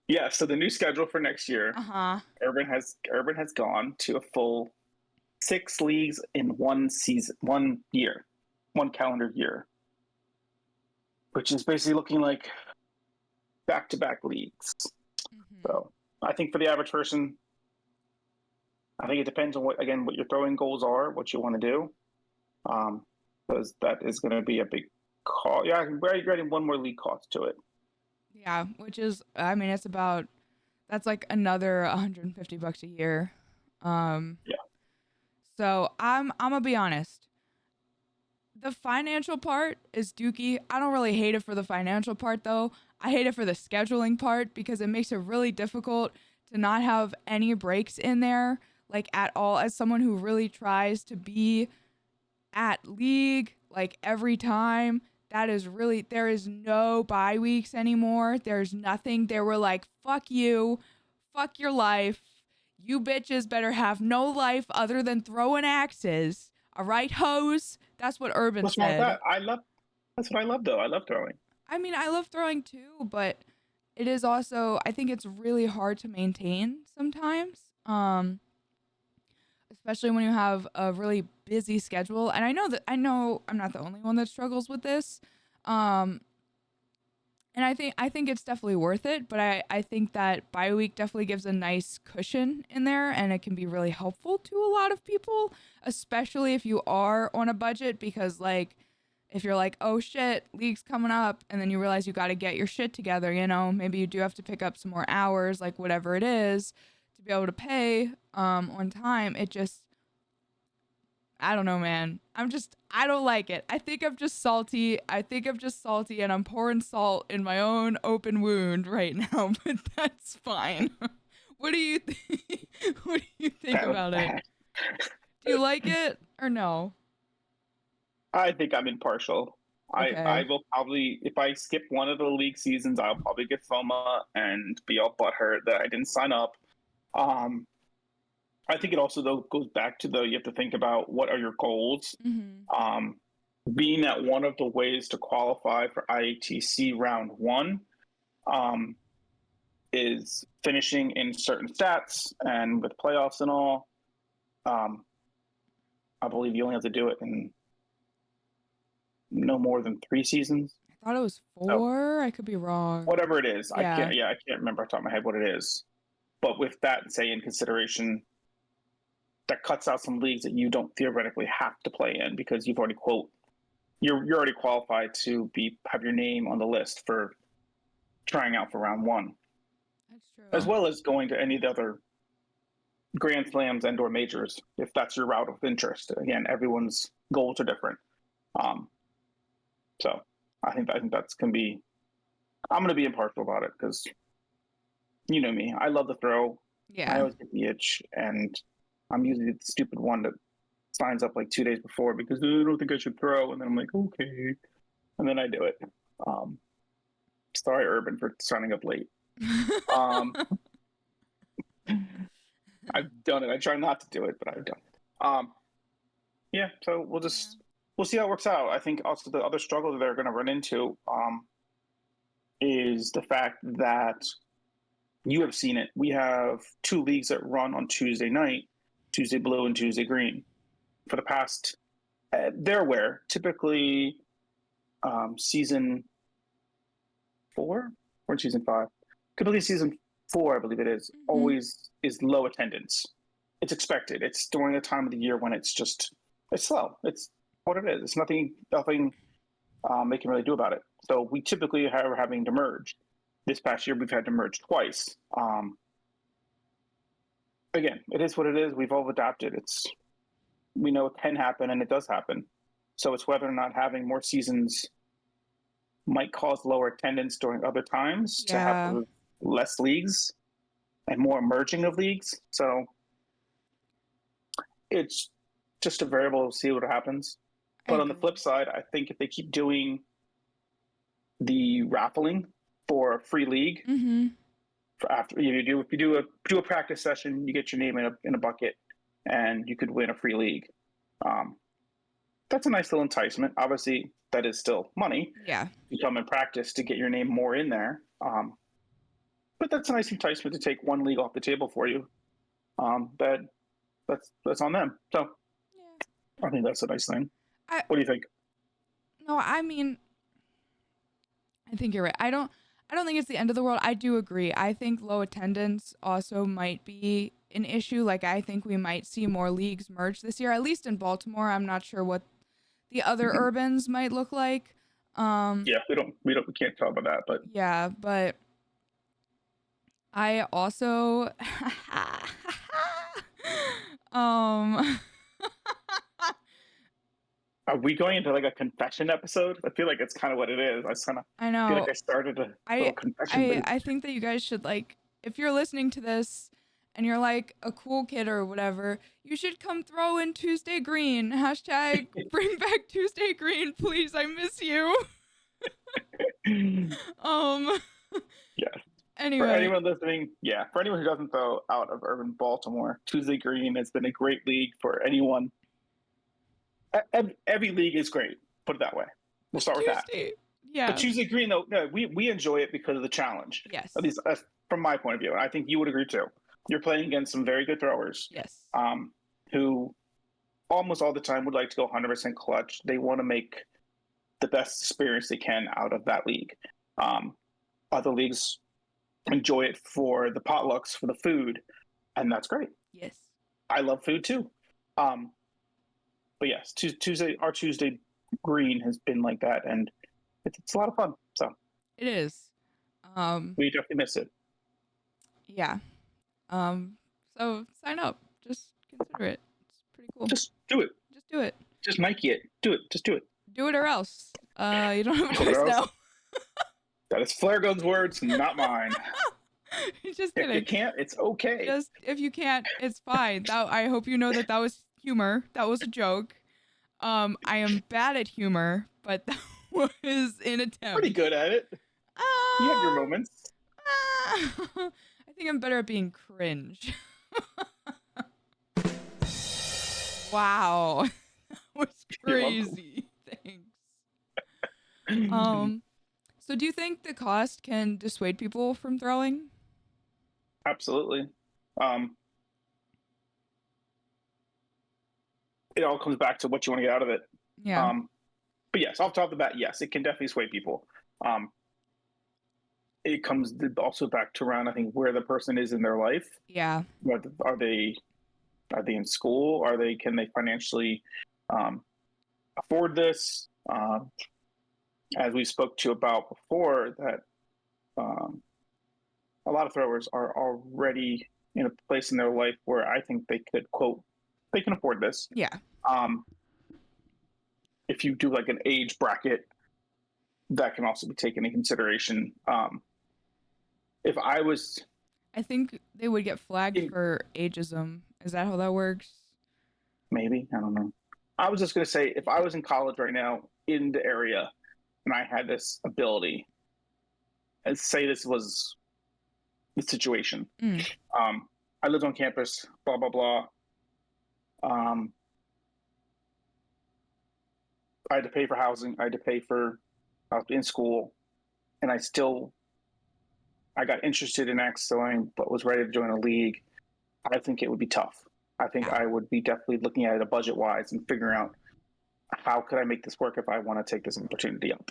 Yeah, so the new schedule for next year, Urban has gone to a full 6 leagues in one calendar year, which is basically looking like back-to-back leagues. So I think for the average person, I think it depends on what your throwing goals are, what you want to do, because that is going to be a big cost. Yeah, we're getting one more league cost to it. Yeah, which is, I mean, that's like another $150 a year. Yeah. So I'm gonna be honest. The financial part is dookie. I don't really hate it for the financial part though. I hate it for the scheduling part because it makes it really difficult to not have any breaks in there, like at all, as someone who really tries to be at league like every time. There is no bye weeks anymore. There's nothing. They were like, fuck you, fuck your life. you bitches better have no life other than throwing axes. All right, hoes? That's what Urban What's wrong with said. that? That's what I love, though. I love throwing. I mean, I love throwing too, but it is also, I think it's really hard to maintain sometimes. Especially when you have a really busy schedule. And I know I'm not the only one that struggles with this. And I think it's definitely worth it, but I think that bye week definitely gives a nice cushion in there, and it can be really helpful to a lot of people, especially if you are on a budget, because like if you're like, oh shit, league's coming up, and then you realize you got to get your shit together, you know, maybe you do have to pick up some more hours, like whatever it is, to be able to pay on time. It just, I don't know, man. I don't like it. I think I'm just salty. And I'm pouring salt in my own open wound right now, but that's fine. What do you think? What do you think about it? Do you like it or no? I think I'm impartial. Okay. I will probably, if I skip one of the league seasons, I'll probably get FOMA and be all butthurt that I didn't sign up. I think it also, though, goes back to, you have to think about what are your goals. Mm-hmm. Being that one of the ways to qualify for IATC round 1 is finishing in certain stats, and with playoffs and all, I believe you only have to do it in no more than 3 seasons. I thought it was 4. I could be wrong. Whatever it is. Yeah. I can't remember off the top of my head what it is. But with that, say, in consideration, that cuts out some leagues that you don't theoretically have to play in because you've already you're already qualified to have your name on the list for trying out for round 1. That's true. As well as going to any of the other Grand Slams and/or majors, if that's your route of interest. Again, everyone's goals are different. So I think that's going to be. I'm going to be impartial about it because you know me. I love the throw. Yeah. I always get the itch, and I'm usually the stupid one that signs up like 2 days before because I don't think I should throw, and then I'm like, okay, and then I do it. Sorry, Urban, for signing up late. I've done it. I try not to do it, but I've done it. Yeah, so we'll see how it works out. I think also the other struggle that they're going to run into is the fact that you have seen it. We have 2 leagues that run on Tuesday night, Tuesday Blue and Tuesday Green. For the past, they're aware, typically season 4 or season 5, typically season 4, I believe it is, always is low attendance. It's expected. It's during the time of the year when it's slow. It's what it is. It's nothing they can really do about it. So we typically are having to merge. This past year, we've had to merge twice. Again, it is what it is. We've all adapted. We know it can happen, and it does happen. So it's whether or not having more seasons might cause lower attendance during other times to have less leagues and more merging of leagues. So it's just a variable to see what happens. But on the flip side, I think if they keep doing the raffling for a free league, for after if you do a practice session, you get your name in a bucket, and you could win a free league. That's a nice little enticement. Obviously, that is still money. Yeah. You come in practice to get your name more in there. But that's a nice enticement to take one league off the table for you. That's on them. So I think that's a nice thing. What do you think? No, I mean, I think you're right. I don't think it's the end of the world. I do agree. I think low attendance also might be an issue. Like, I think we might see more leagues merge this year, at least in Baltimore. I'm not sure what the other urbans might look like. Yeah, we can't talk about that, but yeah, but I also Are we going into like a confession episode? I feel like it's kind of what it is. I know. Feel like I started a little confession. I think that you guys should, like, if you're listening to this and you're like a cool kid or whatever, you should come throw in Tuesday Green. Hashtag bring back Tuesday Green, please. I miss you. Yeah. For Anyway, anyone listening, for anyone who doesn't throw out of urban Baltimore, Tuesday Green has been a great league for anyone. Every league is great. Put it that way. We'll start with that. Tuesday. But Yeah. Tuesday Green, though, no, we enjoy it because of the challenge. Yes. At least from my point of view, and I think you would agree too. You're playing against some very good throwers. Yes. Who almost all the time would like to go 100% clutch. They want to make the best experience they can out of that league. Other leagues enjoy it for the potlucks, for the food, and that's great. Yes. I love food too. But yes, our Tuesday Green has been like that, and it's a lot of fun. So it is. We definitely miss it. Yeah. So sign up. Just consider it. It's pretty cool. Just do it. Just do it. Just Nike it. Do it. Just do it. Do it or else. You don't have a choice now. That is Flaregun's words, not mine. Just kidding. If you can't, it's okay. Just if you can't, it's fine. I hope you know that was humor. That was a joke. I am bad at humor, but that was an attempt. Pretty good at it. You have your moments. I think I'm better at being cringe. Wow. That was crazy. Thanks. So do you think the cost can dissuade people from throwing? Absolutely. It all comes back to what you want to get out of it. Yeah. But yes, off the top of the bat, yes, it can definitely sway people. It comes also back to around, I think, where the person is in their life. Yeah. Are they in school? Can they financially afford this? As we spoke to about before, that a lot of throwers are already in a place in their life where I think they could, quote, they can afford this. Yeah. If you do like an age bracket, that can also be taken into consideration. I think they would get flagged for ageism. Is that how that works? Maybe. I don't know. I was just going to say, if I was in college right now in the area and I had this ability, and say this was the situation, I lived on campus, blah, blah, blah. I had to pay for housing. I had to pay for, I was in school, and I got interested in axe throwing, but was ready to join a league. I think it would be tough. I think I would be definitely looking at it budget wise and figuring out how could I make this work if I want to take this opportunity up.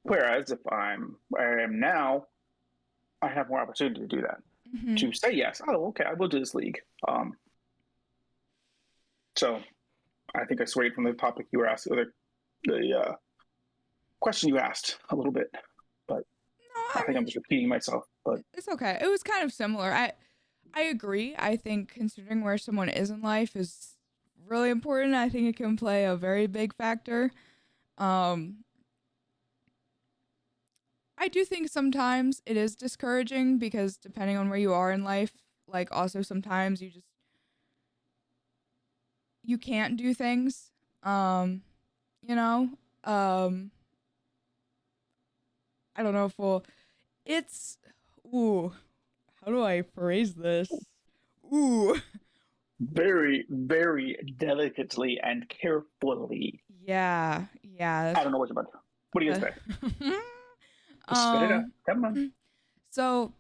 Whereas if where I am now, I have more opportunity to do that. Mm-hmm. To say yes, oh, okay, I will do this league. So I think I swayed from the topic you were asking, the question you asked a little bit, but I think I'm just repeating myself. But it's okay. It was kind of similar. I agree. I think considering where someone is in life is really important. I think it can play a very big factor. I do think sometimes it is discouraging because depending on where you are in life, like also sometimes you can't do things. I don't know if how do I phrase this? Very, very delicately and carefully. Yeah. I don't know what you're about to. What are you gonna say? Spit it out. Come on. So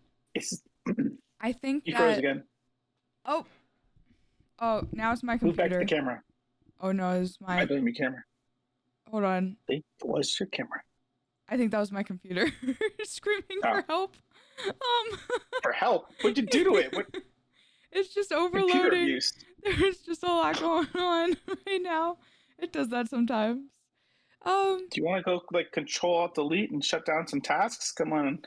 I think you froze again. Oh, now it's my computer. Move back to the camera. Oh no, it's my. I blame your camera. Hold on. It was your camera. I think that was my computer screaming for help. For help? What'd you do to it? What? It's just overloading. There's just a lot going on right now. It does that sometimes. Do you want to go like Control Alt Delete and shut down some tasks? Come on.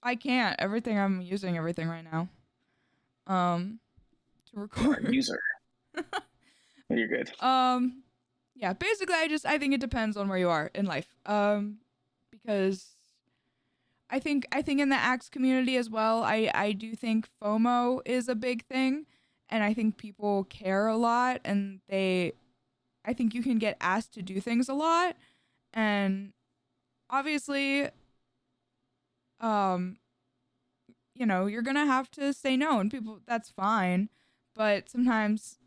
I can't. I'm using everything right now. To record. User. You're good. Yeah. Basically, I think it depends on where you are in life. Because I think in the axe community as well, I do think FOMO is a big thing, and I think people care a lot, and I think you can get asked to do things a lot, and obviously, you know, you're gonna have to say no, and people, that's fine. But sometimes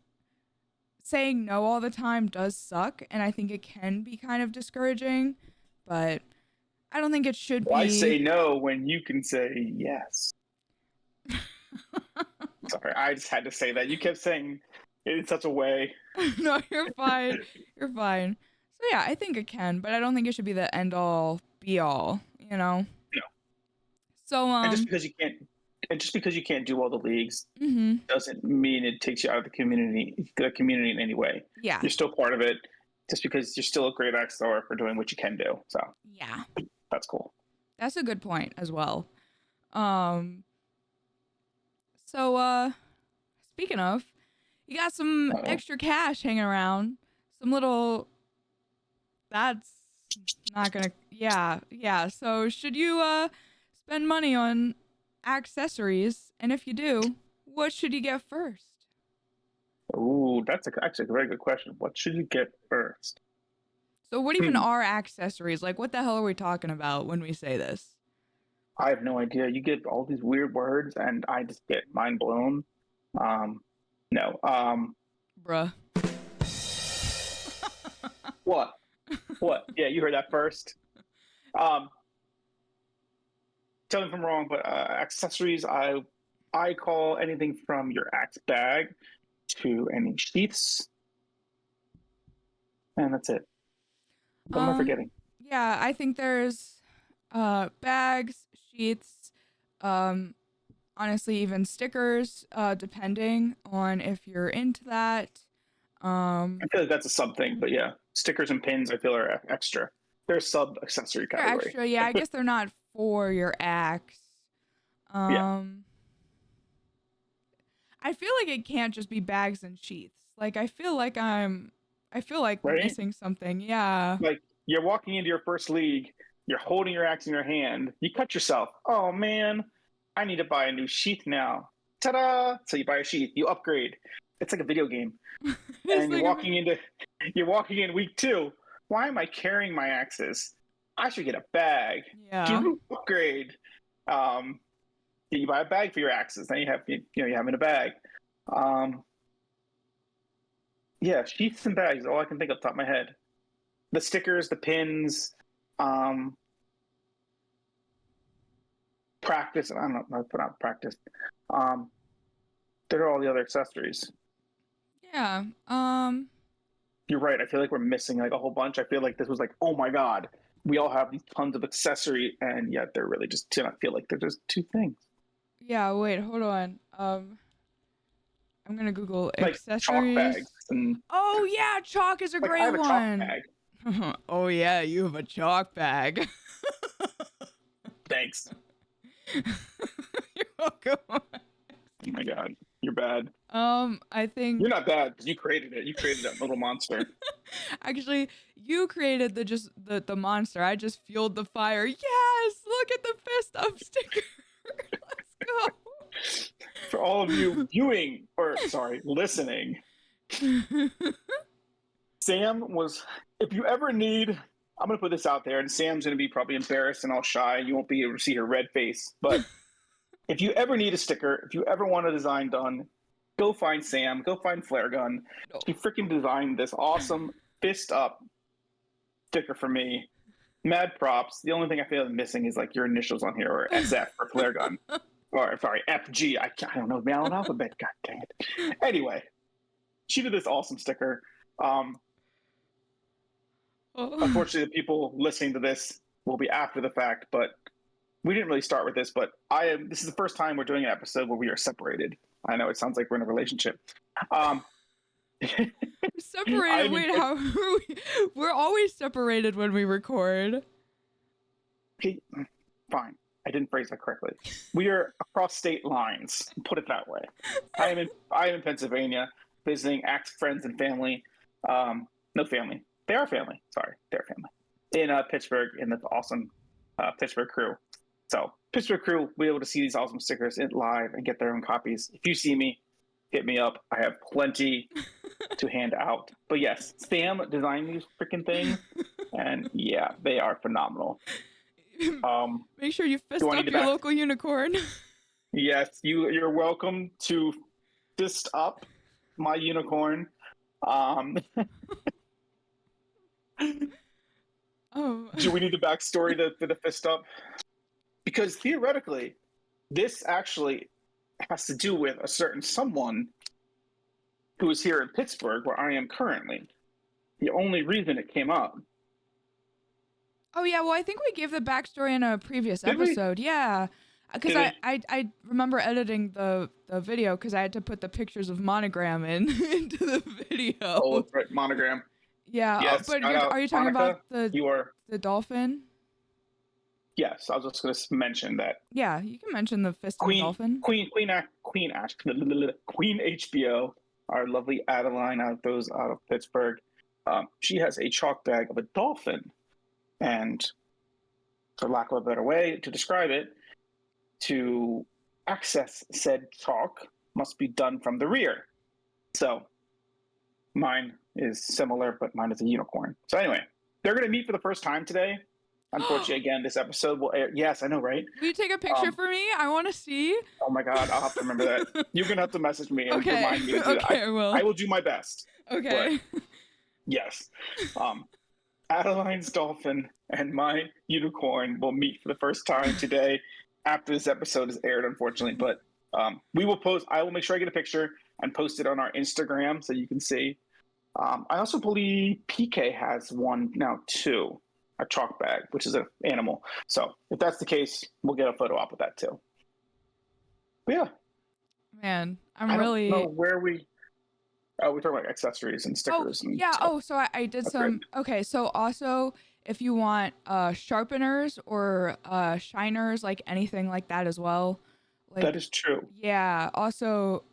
saying no all the time does suck, and I think it can be kind of discouraging, but I don't think it should Why say be. no when you can say yes? Sorry, I just had to say that. You kept saying it in such a way. No, you're fine. You're fine. So yeah, I think it can, but I don't think it should be the end all be all, you know? No. So And just because you can't do all the leagues mhm. doesn't mean it takes you out of the community in any way. Yeah. You're still part of it just because you're still a great XR for doing what you can do. So Yeah. that's cool. That's a good point as well. So speaking of, you got some Uh-oh. extra cash hanging around. Some little that's not gonna yeah. So should you spend money on accessories? And if you do, what should you get first? Ooh, that's actually a very good question. What should you get first? So what even are accessories? Like what the hell are we talking about when we say this? I have no idea. You get all these weird words, and I just get mind blown. No. Bruh. What? What? Yeah, you heard that first. Tell me if I'm wrong, but accessories, I call anything from your axe bag to any sheaths, and that's it. What am I forgetting? Yeah, I think there's bags, sheets, honestly even stickers, depending on if you're into that. I feel like that's a sub thing, but yeah, stickers and pins I feel are extra. They're a sub accessory They're category. extra, yeah. I guess they're not for your axe. Yeah. I feel like it can't just be bags and sheaths. Like I feel like Right? missing something. Yeah. Like you're walking into your first league, you're holding your axe in your hand, you cut yourself. Oh man, I need to buy a new sheath now. Ta-da! So you buy a sheath, you upgrade. It's like a video game. And you're walking in week 2. Why am I carrying my axes? I should get a bag. Yeah. Upgrade. You buy a bag for your axes. Then you have you have in a bag. Yeah, sheaths and bags is all I can think of top of my head. The stickers, the pins, practice. I don't know. I put out practice. They're all the other accessories. Yeah. You're right. I feel like we're missing like a whole bunch. I feel like this was like, oh my god, we all have these tons of accessory, and yet they're really just. I feel like they're just 2 things. Yeah. Wait. Hold on. I'm gonna Google Like chalk accessories. bags and. Oh yeah, chalk is a Like, great I have a chalk one. bag. Oh yeah, you have a chalk bag. Thanks. You're welcome. Oh my god, you're bad. I think You're not bad because you created it. You created that little monster. actually you created the monster. I just fueled the fire. Yes, look at the fist up sticker. Let's go. For all of you viewing, or sorry, listening, Sam was. If you ever need, I'm gonna put this out there, and Sam's gonna be probably embarrassed and all shy. You won't be able to see her red face, but. If you ever need a sticker, if you ever want a design done, go find Sam, go find Flare Gun. No. She freaking designed this awesome fist up sticker for me. Mad props. The only thing I feel missing is like your initials on here, or SF for Flare Gun. Or sorry, FG. I don't know the Allen alphabet. God dang it. Anyway, she did this awesome sticker. Unfortunately, the people listening to this will be after the fact, but we didn't really start with this, but this is the first time we're doing an episode where we are separated. I know it sounds like we're in a relationship. Separated? Wait, how are we? We're always separated when we record. Okay, fine. I didn't phrase that correctly. We are across state lines. Put it that way. I am in Pennsylvania visiting axe friends and family. No family. They are family. Sorry, they're family. In Pittsburgh, in the awesome Pittsburgh crew. So Pittsburgh crew will be able to see these awesome stickers live and get their own copies. If you see me, hit me up. I have plenty to hand out. But yes, Sam designed these freaking things, and yeah, they are phenomenal. Make sure you fist do I up need to your back? local unicorn. Yes, you're welcome to fist up my unicorn. Um, Oh. do we need the backstory for the fist up? Because theoretically, this actually has to do with a certain someone who is here in Pittsburgh, where I am currently. The only reason it came up. Oh yeah, well I think we gave the backstory in a previous Did we? episode. Yeah. Because Did I remember editing the video because I had to put the pictures of Monogram in into the video. Oh, that's right, Monogram. Yeah, Yes, but shout out, are you talking Monica. about the You are. dolphin? Yes, I was just going to mention that Yeah, you can mention the fist and the Queen, dolphin. Queen HBO, our lovely Adeline out of Pittsburgh. She has a chalk bag of a dolphin, and for lack of a better way to describe it, to access said chalk must be done from the rear. So mine is similar, but mine is a unicorn. So anyway, they're going to meet for the first time today. Unfortunately, again, this episode will air. Yes, I know, right? Will you take a picture for me? I want to see. Oh my God, I'll have to remember that. You're going to have to message me and remind me to do that. I will. I will do my best. Okay. But yes. Adeline's dolphin and my unicorn will meet for the first time today after this episode is aired, unfortunately. But we will post, I will make sure I get a picture and post it on our Instagram so you can see. I also believe PK has one now too, a chalk bag, which is an animal. So if that's the case, we'll get a photo op with that too. But yeah. Man, I don't know where we... Oh, we're talking about accessories and stickers. Oh, and yeah. stuff. Oh, so I did some. Great. Okay, so also if you want sharpeners or shiners, like anything like that as well. Like, that is true. Yeah. Also.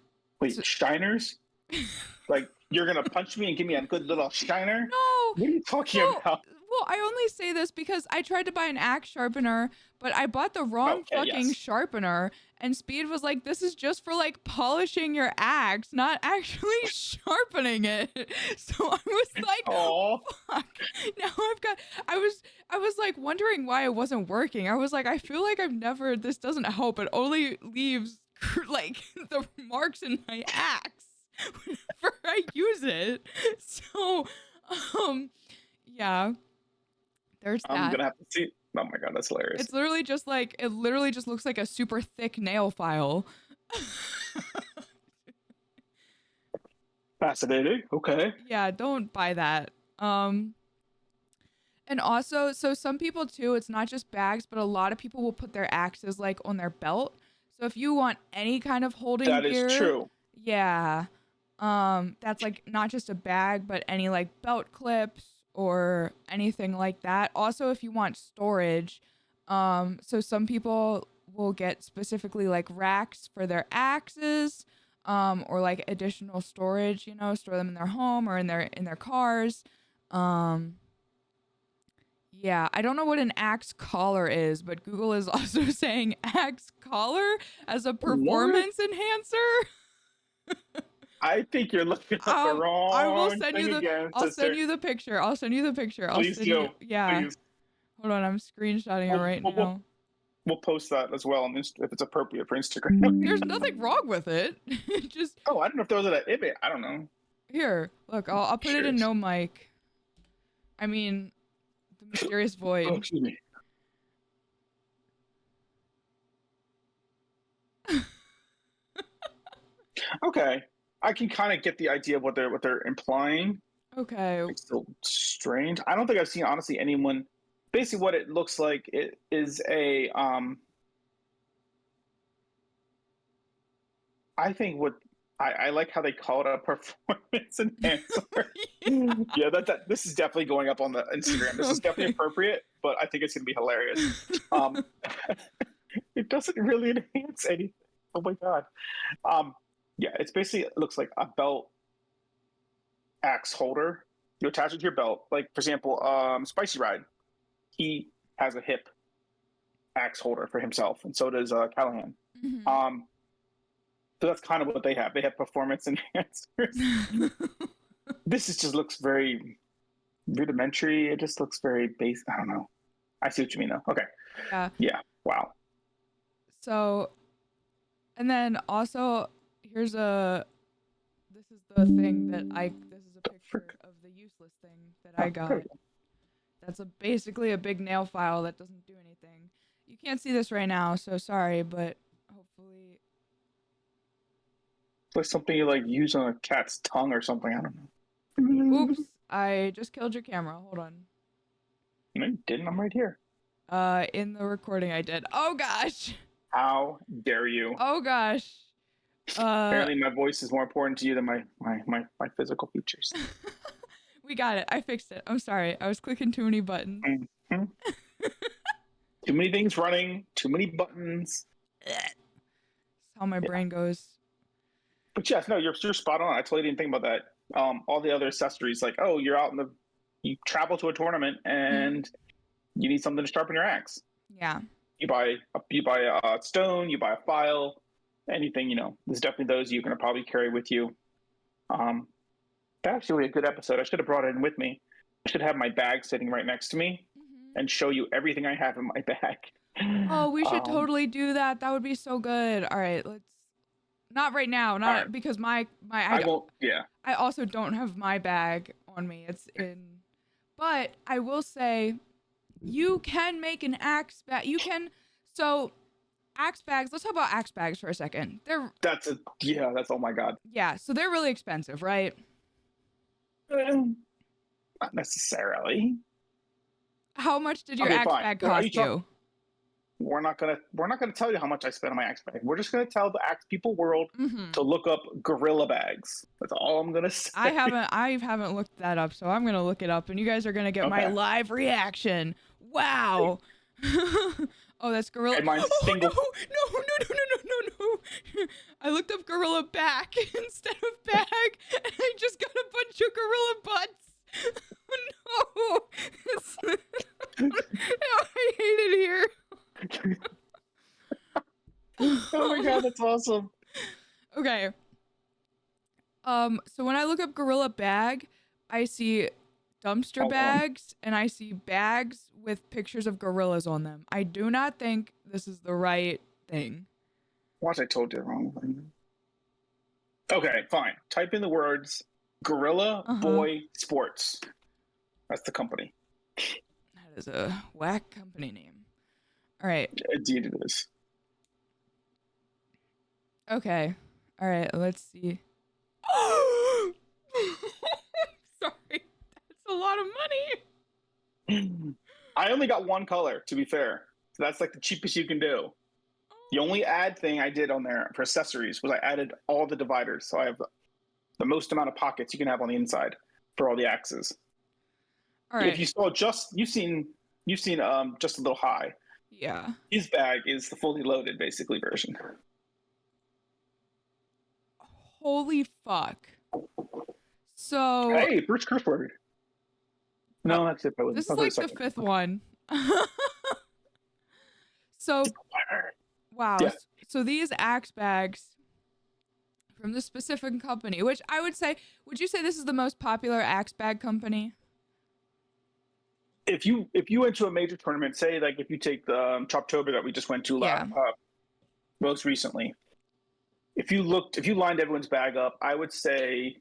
Wait, shiners? Like you're gonna punch me and give me a good little shiner? No. What are you talking about? Well, I only say this because I tried to buy an axe sharpener, but I bought the wrong fucking sharpener. And Speed was like, "This is just for like polishing your axe, not actually sharpening it." So I was like, "Oh, fuck!" Now I was like wondering why it wasn't working. I was like, I feel like this doesn't help. It only leaves like the marks in my axe whenever I use it. So, yeah. There's that. I'm gonna have to see. Oh my God, that's hilarious. It literally just looks like a super thick nail file. Fascinating. Okay. Yeah, don't buy that. And also, so some people too, it's not just bags, but a lot of people will put their axes like on their belt. So if you want any kind of holding gear, that is true. Yeah. That's like not just a bag, but any like belt clips or anything like that. Also, if you want storage, so some people will get specifically like racks for their axes, or like additional storage, store them in their home or in their cars. Yeah, I don't know what an axe collar is, but Google is also saying axe collar as a performance enhancer. I think you're looking at the wrong I will send thing you the. again, I'll sister. send you the picture. Please do. Yeah. Please. Hold on, I'm screenshotting it right now. We'll post that as well, if it's appropriate for Instagram. There's nothing wrong with it. Just. Oh, I don't know if there was an image. I don't know. Here, look. I'll put it in no mic. I mean, the mysterious void. Oh, excuse me. Okay. I can kind of get the idea of what they're implying. Okay. It's still strange. I don't think I've seen honestly anyone. Basically, what it looks like it is a. I think what I like how they call it a performance enhancer. Yeah, this is definitely going up on the Instagram. This is definitely appropriate, but I think it's gonna be hilarious. It doesn't really enhance anything. Oh my God. Yeah, it looks like a belt axe holder. You attach it to your belt. Like, for example, Spicy Ride, he has a hip axe holder for himself, and so does Callahan. Mm-hmm. So that's kind of what they have. They have performance enhancers. This just looks very rudimentary. It just looks very basic. I don't know. I see what you mean, though. Okay. Yeah. Yeah. Wow. So, and then also, here's this is the thing that this is a picture of the useless thing that I There we got. go. That's basically a big nail file that doesn't do anything. You can't see this right now, so sorry, but hopefully. It's like something you like use on a cat's tongue or something. I don't know. Oops, I just killed your camera. Hold on. No, you didn't. I'm right here. In the recording I did. Oh gosh. How dare you? Oh gosh. Apparently, my voice is more important to you than my physical features. We got it. I fixed it. I'm sorry. I was clicking too many buttons. Mm-hmm. Too many things running. Too many buttons. That's how my brain goes. But yes, no, you're spot on. I totally didn't think about that. All the other accessories, like, oh, you travel to a tournament and you need something to sharpen your axe. Yeah. You buy a stone, you buy a file, anything. There's definitely those you're gonna probably carry with you. That's actually a good episode. I should have brought it in with me. I should have my bag sitting right next to me and show you everything I have in my bag. Oh, we should totally do that. That would be so good. All right, let's. Not right now. Not right. Because I won't. Yeah. I also don't have my bag on me. It's in. But I will say, you can make an axe bag. You can. So, axe bags. Let's talk about axe bags for a second. That's oh my god. Yeah. So they're really expensive, right? Not necessarily. How much did your axe bag cost you? We're not gonna tell you how much I spent on my axe bag. We're just gonna tell the axe people world to look up gorilla bags. That's all I'm gonna say. I haven't looked that up, so I'm gonna look it up, and you guys are gonna get my live reaction. Wow. Oh, that's gorilla. And mine's single. No. I looked up gorilla back instead of bag, and I just got a bunch of gorilla butts. No. I hate it here. Oh my god, that's awesome. Okay. So when I look up gorilla bag, I see dumpster bags and I see bags with pictures of gorillas on them. I do not think this is the right thing. Watch, I told you the wrong thing. Okay, fine. Type in the words Gorilla Boy Sports. That's the company. That is a whack company name. All right. Indeed it is. Okay. All right, let's see. Sorry. That's a lot of money. I only got one color, to be fair. So that's like the cheapest you can do. The only add thing I did on there for accessories was I added all the dividers. So I have the most amount of pockets you can have on the inside for all the axes. All right. If you saw you've seen Just a Little High. Yeah. His bag is the fully loaded, basically, version. Holy fuck. So. Hey, Bruce Kirchberg. No, that's it. This is like the fifth one. So. Wow. Yeah. So these axe bags from this specific company, which I would you say this is the most popular axe bag company? If you went to a major tournament, say like if you take the Choptober that we just went to most recently, if you lined everyone's bag up, I would say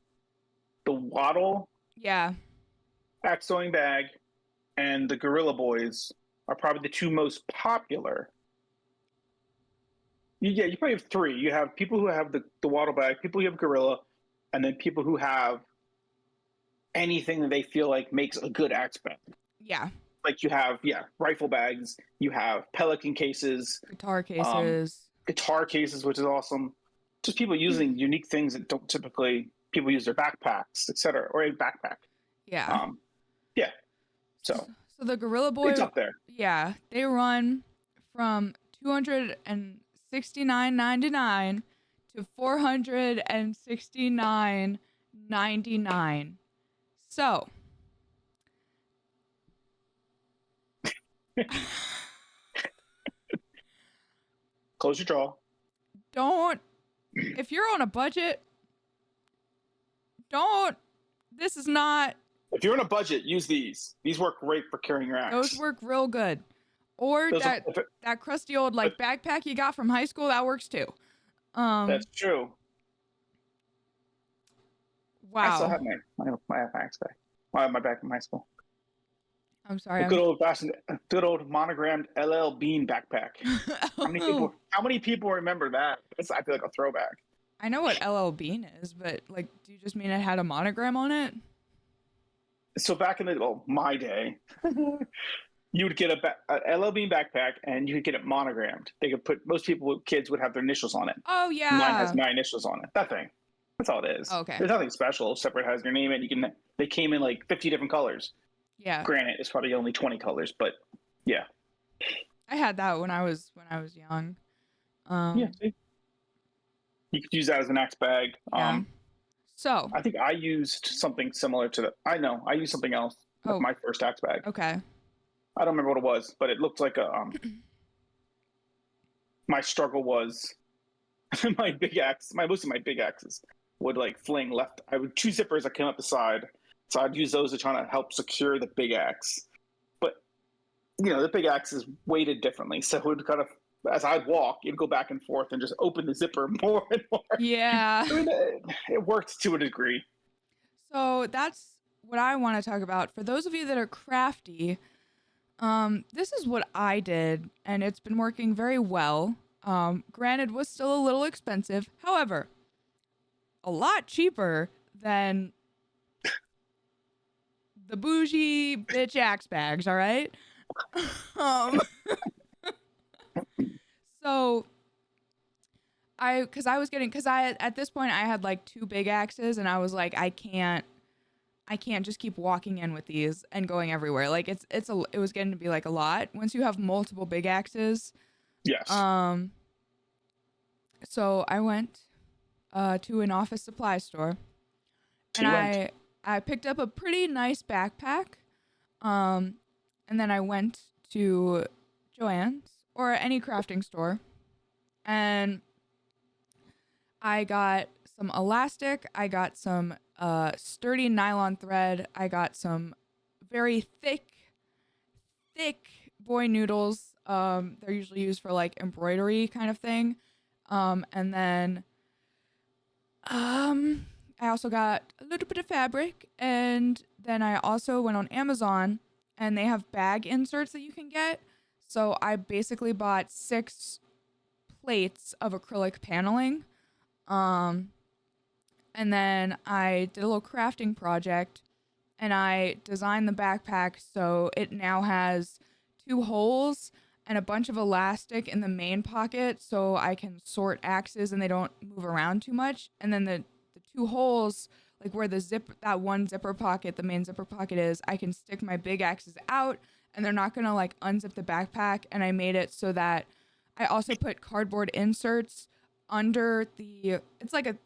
the Waddle axe sewing bag and the Gorilla Boys are probably the two most popular. Yeah, you probably have three. You have people who have the Waddle bag, people who have Gorilla, and then people who have anything that they feel like makes a good axe bag. Yeah. Like you have, rifle bags, you have Pelican cases. Guitar cases. Which is awesome. Just people using unique things that don't typically people use their backpacks, etc., or a backpack. Yeah. So the Gorilla Boy. It's up there. Yeah. They run from $269.99 to $469.99. So. Close your jaw. If you're on a budget, this is not. If you're on a budget, use these. These work great for carrying your axe. Those work real good. Or Those that crusty old like backpack you got from high school, that works too. That's true. I still Wow. have my backpack. I have my back from high school. I'm sorry. A good old monogrammed LL Bean backpack. How many people remember that? I feel like a throwback. I know what LL Bean is, but like, do you just mean it had a monogram on it? So back in my day, you would get a LL Bean backpack and you could get it monogrammed. They could kids would have their initials on it. Oh Mine has yeah. my initials on it. That thing. That's all it is. Okay. There's nothing special except for it has your name and they came in like 50 different colors. Yeah. Granted, it's probably only 20 colors, but yeah. I had that when I was young. Yeah, see? You could use that as an axe bag. Yeah. So I think I used something similar to that. I used something else with my first axe bag. Okay. I don't remember what it was, but it looked like a my struggle was my big axe, most of my big axes would like fling left. I would two zippers that came up the side. So I'd use those to try to help secure the big axe. But the big axe is weighted differently. So it would kind of, as I'd walk, it'd go back and forth and just open the zipper more and more. Yeah. I mean, it worked to a degree. So that's what I want to talk about. For those of you that are crafty, this is what I did, and it's been working very well. Granted, was still a little expensive. However, a lot cheaper than the bougie bitch axe bags, all right? So at this point I had like 2 big axes and I was like, I can't just keep walking in with these and going everywhere. Like it was getting to be like a lot once you have multiple big axes. Yes. So I went to an office supply store and I picked up a pretty nice backpack. And then I went to Joann's or any crafting store and I got some elastic, I got some sturdy nylon thread, I got some very thick boy noodles. They're usually used for like embroidery kind of thing. And then I also got a little bit of fabric, and then I also went on Amazon and they have bag inserts that you can get. So I basically bought 6 plates of acrylic paneling. And then I did a little crafting project and I designed the backpack so it now has 2 holes and a bunch of elastic in the main pocket so I can sort axes and they don't move around too much. And then the 2 holes, like where that one zipper pocket, the main zipper pocket is, I can stick my big axes out and they're not gonna like unzip the backpack. And I made it so that I also put cardboard inserts under it's like a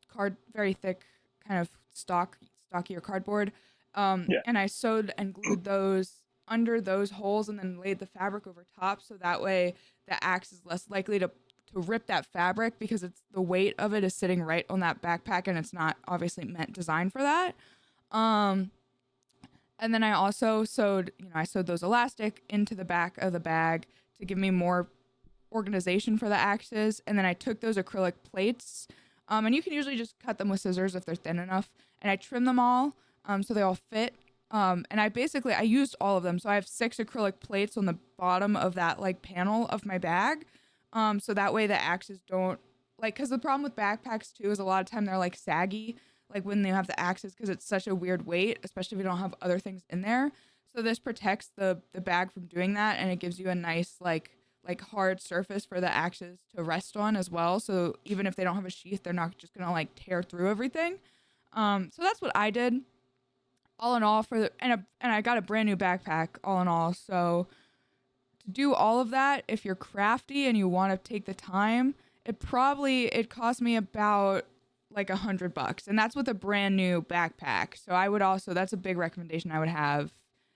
very thick kind of stockier cardboard. And I sewed and glued those under those holes and then laid the fabric over top. So that way the axe is less likely to rip that fabric because the weight of it is sitting right on that backpack and it's not obviously designed for that. And then I also sewed those elastic into the back of the bag to give me more organization for the axes. And then I took those acrylic plates, and you can usually just cut them with scissors if they're thin enough, and I trimmed them all so they all fit. And I used all of them, so I have 6 acrylic plates on the bottom of that like panel of my bag, so that way the axes don't because the problem with backpacks too is a lot of time they're like saggy like when they have the axes because it's such a weird weight, especially if you don't have other things in there. So this protects the bag from doing that, and it gives you a nice like hard surface for the axes to rest on as well. So even if they don't have a sheath, they're not just gonna like tear through everything. So that's what I did. All in all, and I got a brand new backpack. All in all, so to do all of that, if you're crafty and you want to take the time, it cost me about like $100, and that's with a brand new backpack. So that's a big recommendation I would have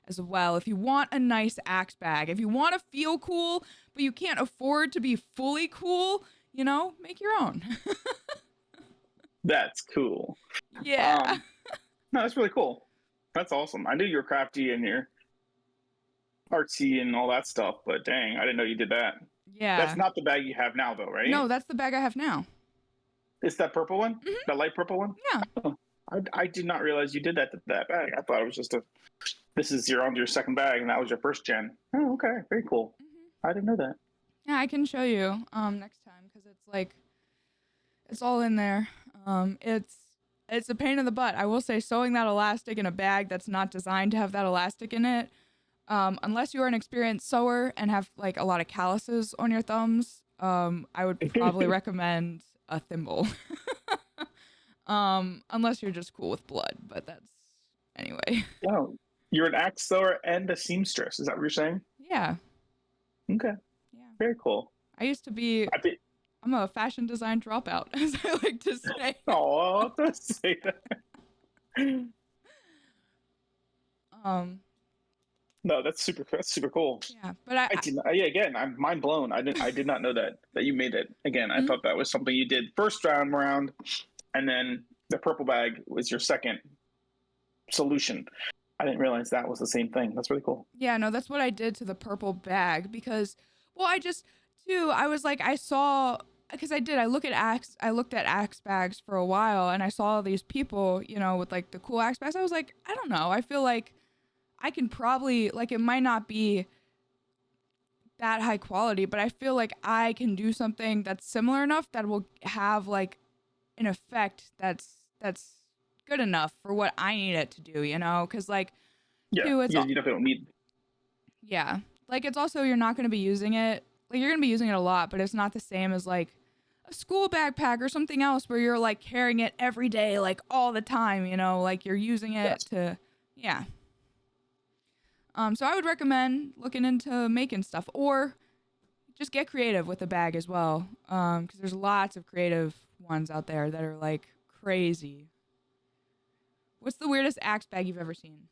as well. If you want a nice axe bag, if you want to feel cool, but you can't afford to be fully cool, make your own. That's cool. Yeah. No, that's really cool. That's awesome. I knew you were crafty and artsy and all that stuff, but dang, I didn't know you did that. That's Yeah. not the bag you have now, though, right? No, that's the bag I have now. It's that purple one, Hmm. that light purple one. Yeah. Oh, I did not realize you did that to that bag. I thought it was just a. This is your on your second bag, and that was your first gen. Oh, okay, very cool. Hmm. I didn't know that. Yeah, I can show you next time because it's like it's all in there. It's a pain in the butt. I will say sewing that elastic in a bag that's not designed to have that elastic in it, unless you're an experienced sewer and have like a lot of calluses on your thumbs, I would probably recommend a thimble. Unless you're just cool with blood, but that's anyway. Oh, you're an axe thrower and a seamstress. Is that what you're saying? Yeah. Okay, Yeah. very cool. I used to be I think. I'm a fashion design dropout, as I like to say. Oh, don't say that. Um, No, that's super. That's super cool. yeah, but I did not. Yeah, again, I'm mind blown. I did not know that you made it. Again, I Mhm. thought that was something you did first round, and then the purple bag was your second solution. I didn't realize that was the same thing. That's really cool. Yeah, no, that's what I did to the purple bag because, well, I just too. I was like, I saw because I looked at axe bags for a while, and I saw these people, with like the cool axe bags. I was like, I don't know. I feel like I can probably like it might not be that high quality, but I feel like I can do something that's similar enough that will have like an effect that's good enough for what I need it to do, Because like Yeah, too, it's you definitely don't need. yeah, like it's also you're not going to be using it. Like you're going to be using it a lot, but it's not the same as like a school backpack or something else where you're like carrying it every day, like all the time, like you're using it Yes. to, yeah. So I would recommend looking into making stuff or just get creative with a bag as well. Because there's lots of creative ones out there that are like crazy. What's the weirdest axe bag you've ever seen?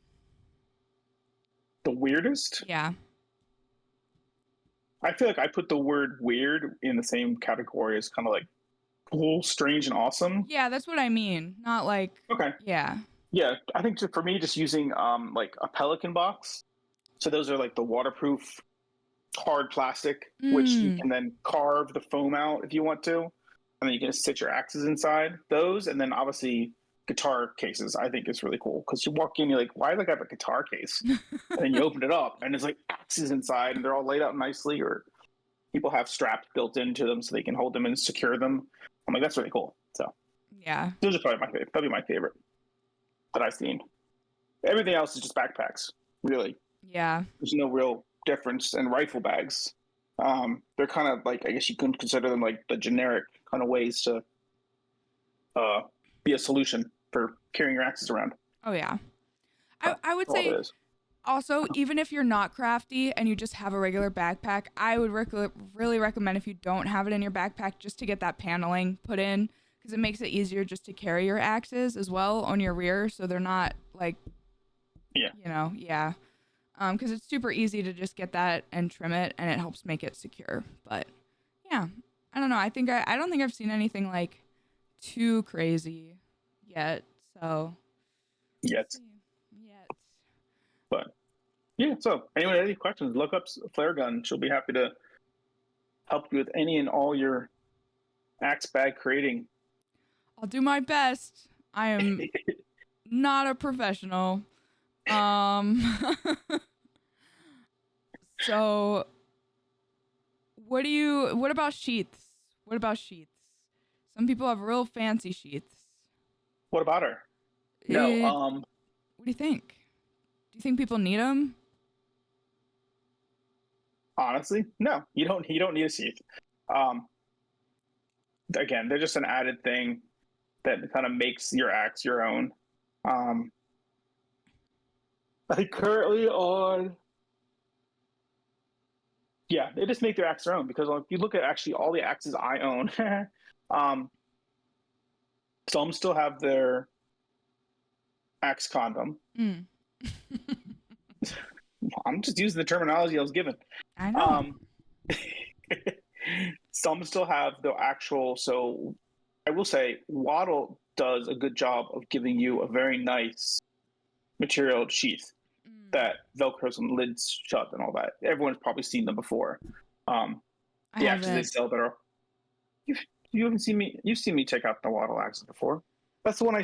The weirdest? Yeah. I feel like I put the word weird in the same category as kind of like cool, strange, and awesome. Yeah, that's what I mean. Not like, Okay. yeah. Yeah, I think for me, just using like a Pelican box. So those are like the waterproof hard plastic, which you Mm. can then carve the foam out if you want to, and then you can sit your axes inside those, and then obviously guitar cases. I think is really cool because you walk in, you're like, why do I have a guitar case? And then you open it up, and there's like axes inside, and they're all laid out nicely, or people have straps built into them so they can hold them and secure them. I'm like, that's really cool. So Yeah. those are probably my favorite. Probably my favorite that I've seen. Everything else is just backpacks. Really, Yeah. there's no real difference in rifle bags. They're kind of like, I guess you can consider them like the generic kind of ways to be a solution for carrying your axes around. Oh, yeah. That's I would all say it is. also, even if you're not crafty and you just have a regular backpack, I would really recommend if you don't have it in your backpack just to get that paneling put in because it makes it easier just to carry your axes as well on your rear so they're not like, Yeah. yeah. Because it's super easy to just get that and trim it and it helps make it secure. But yeah, I don't know. I don't think I've seen anything like too crazy yet. So we'll Yet. see. Yet. But yeah, so anyone have any questions, look up Flare Gun. She'll be happy to help you with any and all your axe bag creating. I'll do my best. I am not a professional. Um so what about sheaths? What about sheaths? Some people have real fancy sheaths. What about her? No, What do you think? Do you think people need them? honestly, no. You don't need a sheath. Um, again, they're just an added thing that kind of makes your axe your own. Um, I currently on. Yeah, they just make their axe their own because if you look at actually all the axes I own, um, some still have their axe condom. Mm. I'm just using the terminology I was given. I know. Um, some still have the actual. So I will say, Waddle does a good job of giving you a very nice material sheath. that Velcro some lids shut and all that. Everyone's probably seen them before. I The axes they haven't. sell that are. You haven't seen me. You've seen me check out the waddle axes before. That's the one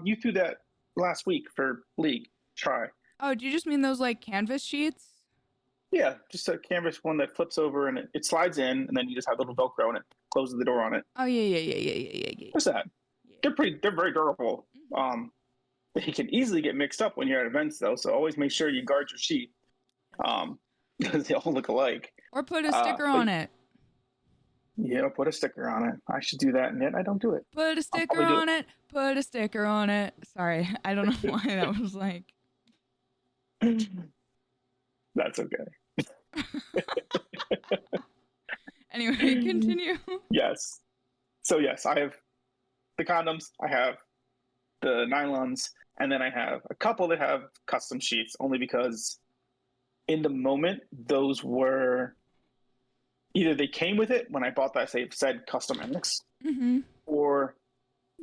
you threw that last week for League. Try. Oh, do you just mean those like canvas sheets? Yeah, just a canvas one that flips over and it slides in, and then you just have a little Velcro and it closes the door on it. Oh yeah. What's that? Yeah. They're very durable. Mm-hmm. They can easily get mixed up when you're at events though, so always make sure you guard your sheet. Because they all look alike. Or put a sticker on it. Yeah, put a sticker on it. I should do that, and yet I don't do it. Put a sticker on it. Put a sticker on it. Sorry, I don't know why that was like. That's okay. Anyway, continue. Yes. So yes, I have the condoms. I have the nylons, and then I have a couple that have custom sheets, only because in the moment those were either they came with it when I bought that said custom X, or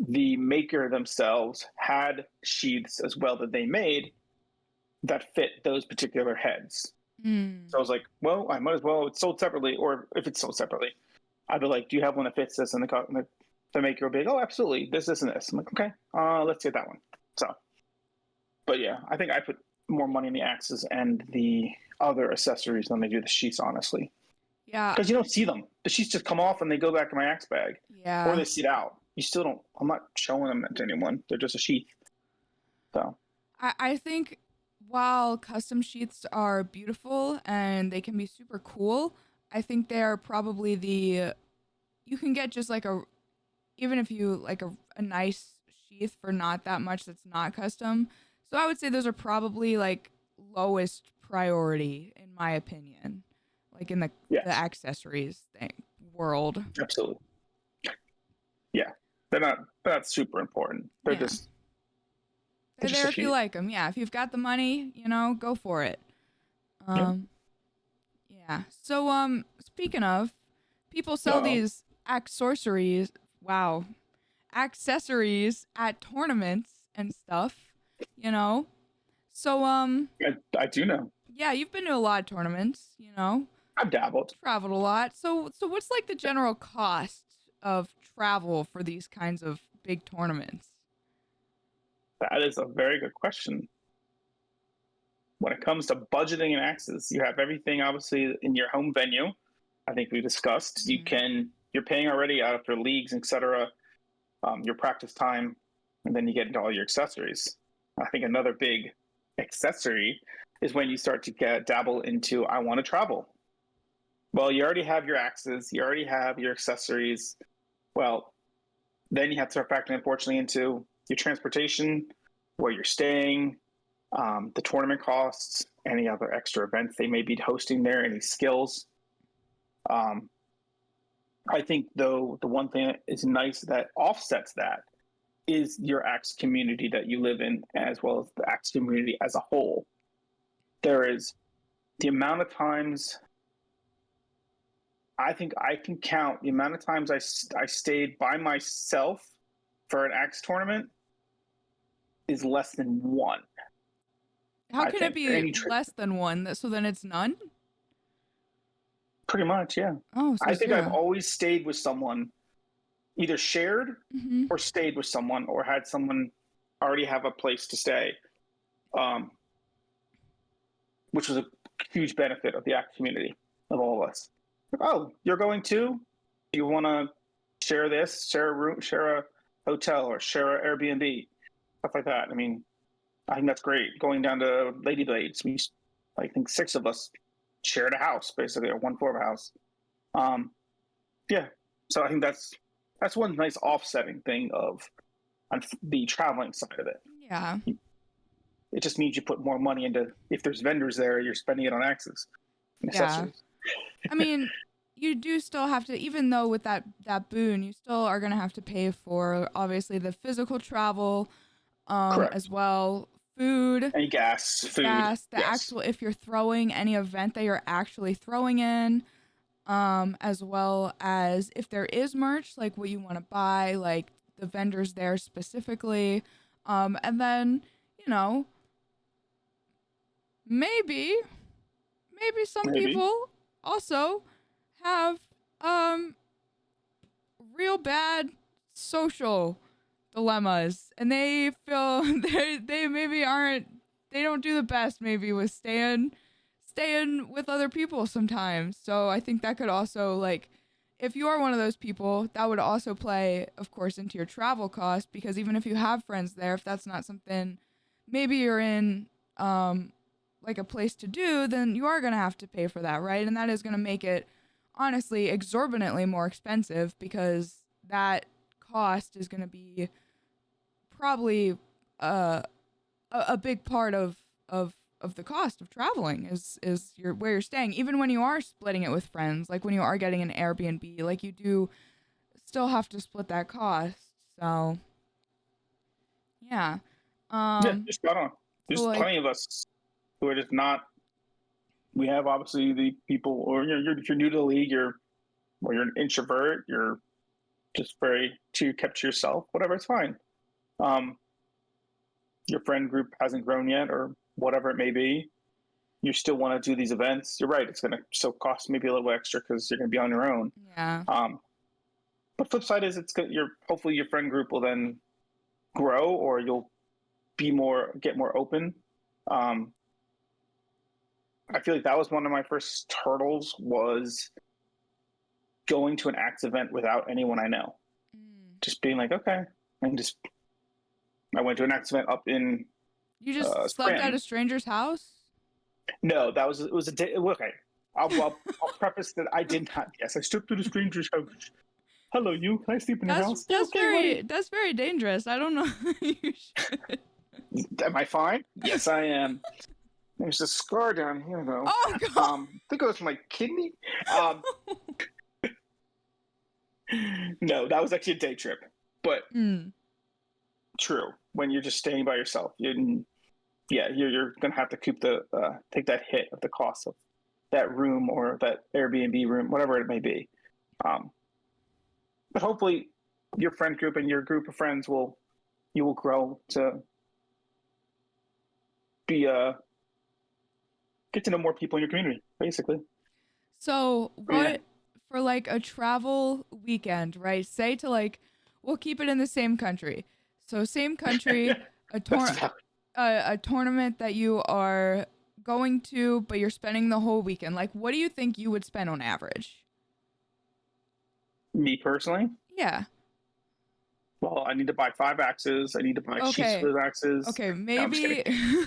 the maker themselves had sheaths as well that they made that fit those particular heads. So I was like, well, I might as well. It's sold separately, or if it's sold separately, I'd be like, do you have one that fits this? And the maker will be like, oh, absolutely, this, and this. I'm like, okay, let's get that one. So, but yeah, I think I put more money in the axes and the other accessories than I do the sheets, honestly. Yeah. Because you don't see them. The sheets just come off and they go back in my axe bag. Yeah. Or they sit out. You still don't. I'm not showing them to anyone. They're just a sheath. So. I think while custom sheaths are beautiful and they can be super cool, I think they are probably you can get just like even if you like a nice sheath for not that much that's not custom. So I would say those are probably like lowest priority in my opinion, like in the accessories world. Absolutely. Yeah, they're not super important. They're just. They're there if you like them. Yeah, if you've got the money, go for it. Yeah. So speaking of, people sell these accessories at tournaments and stuff, So I do know. Yeah, you've been to a lot of tournaments, I've dabbled. Traveled a lot. So what's like the general cost of travel for these kinds of big tournaments? That is a very good question. When it comes to budgeting and axes, you have everything obviously in your home venue. I think we discussed. You're paying already out for leagues, etc. Your practice time, and then you get into all your accessories. I think another big accessory is when you start to dabble into I want to travel. Well, you already have your axes, you already have your accessories. Well, then you have to start factoring, unfortunately, into your transportation, where you're staying, the tournament costs, any other extra events they may be hosting there, any skills. I think, though, the one thing that is nice that offsets that is your axe community that you live in, as well as the axe community as a whole. There is the amount of times, I think I can count the amount of times I stayed by myself for an axe tournament is less than one. How can it be less than one? So then it's none? Pretty much, yeah. Oh, so I think I've always stayed with someone, either shared or stayed with someone, or had someone already have a place to stay, which was a huge benefit of the axe community, of all of us. Oh, you're going too? Do you want to share this, share a room, share a hotel, or share an Airbnb, stuff like that? I mean, I think that's great. Going down to Lady Blades, I think 6 of us shared a house, basically, or one floor of a house. Yeah. So I think that's one nice offsetting thing on the traveling side of it. Yeah. It just means you put more money into, if there's vendors there, you're spending it on axes and accessories. I mean, you do still have to, even though with that boon, you still are going to have to pay for, obviously, the physical travel, as well, food. Any gas, food. The actual, if you're throwing any event that you're actually throwing in, as well as if there is merch, like what you want to buy, like the vendors there specifically. And then, maybe some Maybe. people also have real bad social dilemmas, and they feel they maybe aren't, they don't do the best maybe with staying with other people sometimes. So I think that could also, like, if you are one of those people, that would also play, of course, into your travel cost, because even if you have friends there, if that's not something maybe you're in like a place to do, then you are going to have to pay for that, right? And that is going to make it honestly exorbitantly more expensive, because that cost is going to be probably a big part of the cost of traveling is your where you're staying, even when you are splitting it with friends, like when you are getting an Airbnb, like you do still have to split that cost. So yeah. Yeah, um just got on. so There's like plenty of us who are just not. We have obviously the people, or if you're new to the league, or you're an introvert, you're just very kept to yourself. Whatever, it's fine. Um, your friend group hasn't grown yet, or whatever it may be. You still want to do these events. You're right. It's going to still cost maybe a little extra because you're going to be on your own. yeah. But flip side is, it's good. Hopefully your friend group will then grow, or you'll get more open. Um, I feel like that was one of my first hurdles, was going to an Axe event without anyone I know. Mm. Just being like, okay, and just I went to an Axe event up in You just slept at a Scranton. stranger's house? No, it was a day. Okay, I'll preface that I did not. Yes, I stood to the stranger's house. Hello, you. Can I sleep in your house? Yeah, okay, buddy. That's very dangerous. I don't know. You should. Am I fine? Yes, I am. There's a scar down here, though. Oh god. I think it was my kidney. Um, no, that was actually a day trip. But Mm. true, when you're just staying by yourself, you're gonna have to take that hit of the cost of that room, or that Airbnb room, whatever it may be. Um, but hopefully, your friend group and your group of friends will grow to be get to know more people in your community, basically. So, Yeah. what for like a travel weekend, right? Say to like, we'll keep it in the same country. So, same country, a That's tour, a tournament that you are going to, but you're spending the whole weekend. Like, what do you think you would spend on average? me personally. Yeah. Well, I need to buy 5 axes. I need to buy sheets Okay. for those axes. Okay, No, I'm just kidding. maybe.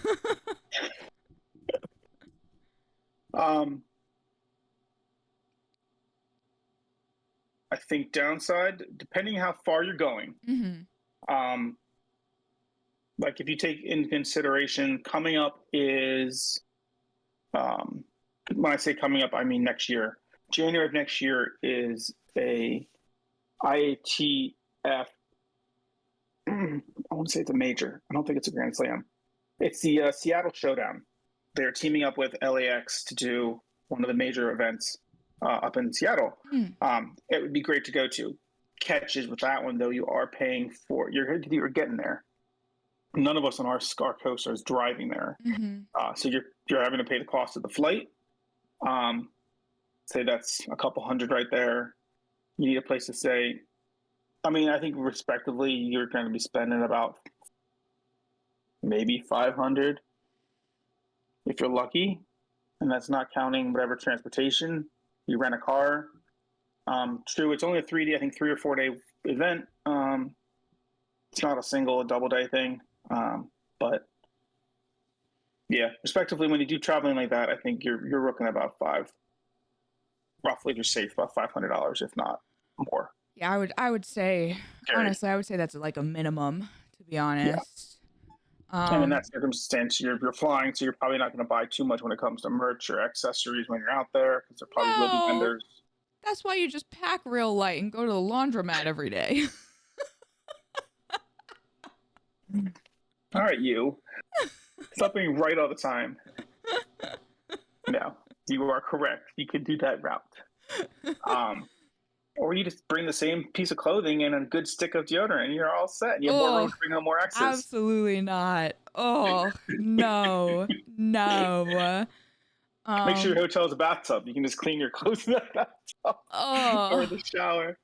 Um, I think downside, depending how far you're going. Mhm. Um, like if you take in consideration, coming up is, when I say coming up, I mean next year. January of next year is a IATF. I want to say it's a major. I don't think it's a Grand Slam. It's the Seattle Showdown. They're teaming up with LAX to do one of the major events up in Seattle. Mm. It would be great to go to. Catch is with that one, though, you are paying for, you're getting there. None of us on our coast are driving there, Mhm. so you're having to pay the cost of the flight. Say that's a couple hundred right there. You need a place to stay. I mean, I think respectively, you're going to be spending about maybe 500 if you're lucky, and that's not counting whatever transportation you rent a car. True, it's only a 3 day, I think 3 or 4 day event. It's not a double day thing. But yeah, respectively, when you do traveling like that, I think you're looking at about roughly, if you're safe, about $500, if not more. Yeah, I would say Carried. honestly, I would say that's like a minimum, to be Yeah. honest. And in that circumstance, you're flying, so you're probably not going to buy too much when it comes to merch or accessories when you're out there, because there probably will be No. vendors. That's why you just pack real light and go to the laundromat every day. All right, you. Stop being right all the time. No, you are correct. You could do that route. Or you just bring the same piece of clothing and a good stick of deodorant, and you're all set. And you have more room Oh, to bring home more X's. absolutely not. Oh, no. No. Make sure your Um, hotel has a bathtub. You can just clean your clothes in that bathtub or oh, the shower.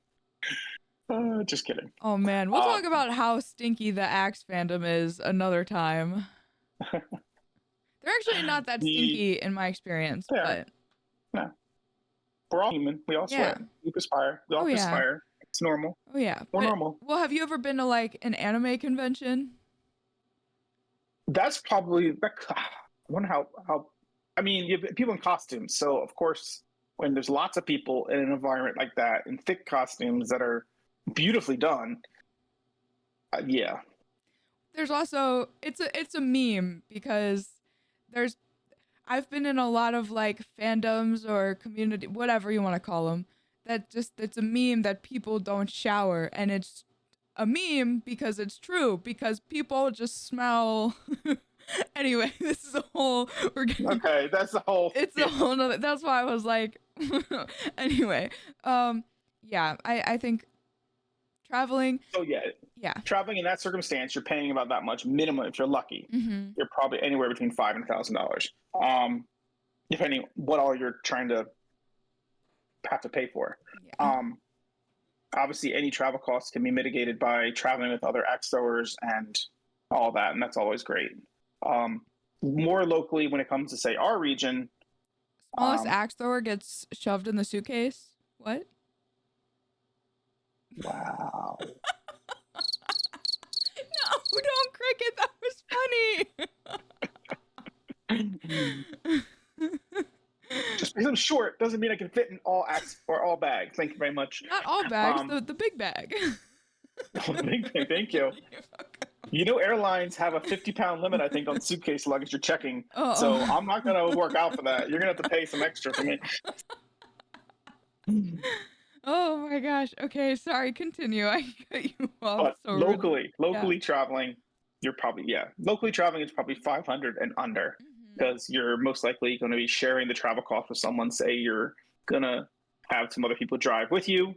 Just kidding. oh man, we'll Um, talk about how stinky the Axe fandom is another time. They're actually not that the stinky in my experience, there, but no, we're all human. We all yeah. sweat. We perspire. We all Oh yeah. perspire. It's normal. Oh yeah. We're But normal. well, have you ever been to like an anime convention? That's probably. I wonder how. I mean, you have people in costumes, so of course, when there's lots of people in an environment like that in thick costumes that are beautifully done, yeah, There's also it's a meme because there's I've been in a lot of like fandoms or community, whatever you want to call them, that just it's a meme that people don't shower, and it's a meme because it's true because people just smell. Anyway, this is a whole okay, that's the whole. it's a Yeah. whole nother. That's why I was like, anyway, yeah, I think traveling, So yeah, yeah, traveling in that circumstance, you're paying about that much minimum if you're lucky. mm-hmm, You're probably anywhere between $5,000 and $1,000, depending what all you're trying to have to pay for. yeah, Obviously, any travel costs can be mitigated by traveling with other axe throwers and all that, and that's always great. More locally, when it comes to say our region, smallest axe thrower gets shoved in the suitcase. What? wow. No, don't cricket. That was funny. Just because I'm short doesn't mean I can fit in all axe or all bags. Thank you very much. Not all bags, the big bag. Thank you. You know, airlines have a 50-pound limit, I think, on suitcase luggage you're checking. So Oh. I'm not going to work out for that. You're going to have to pay some extra for me. Oh my gosh. Okay, sorry. Continue. I cut you off But so rudely. locally traveling, you're probably, yeah, locally traveling is probably 500 and under Mhm. because you're most likely going to be sharing the travel cost with someone. Say you're going to have some other people drive with you.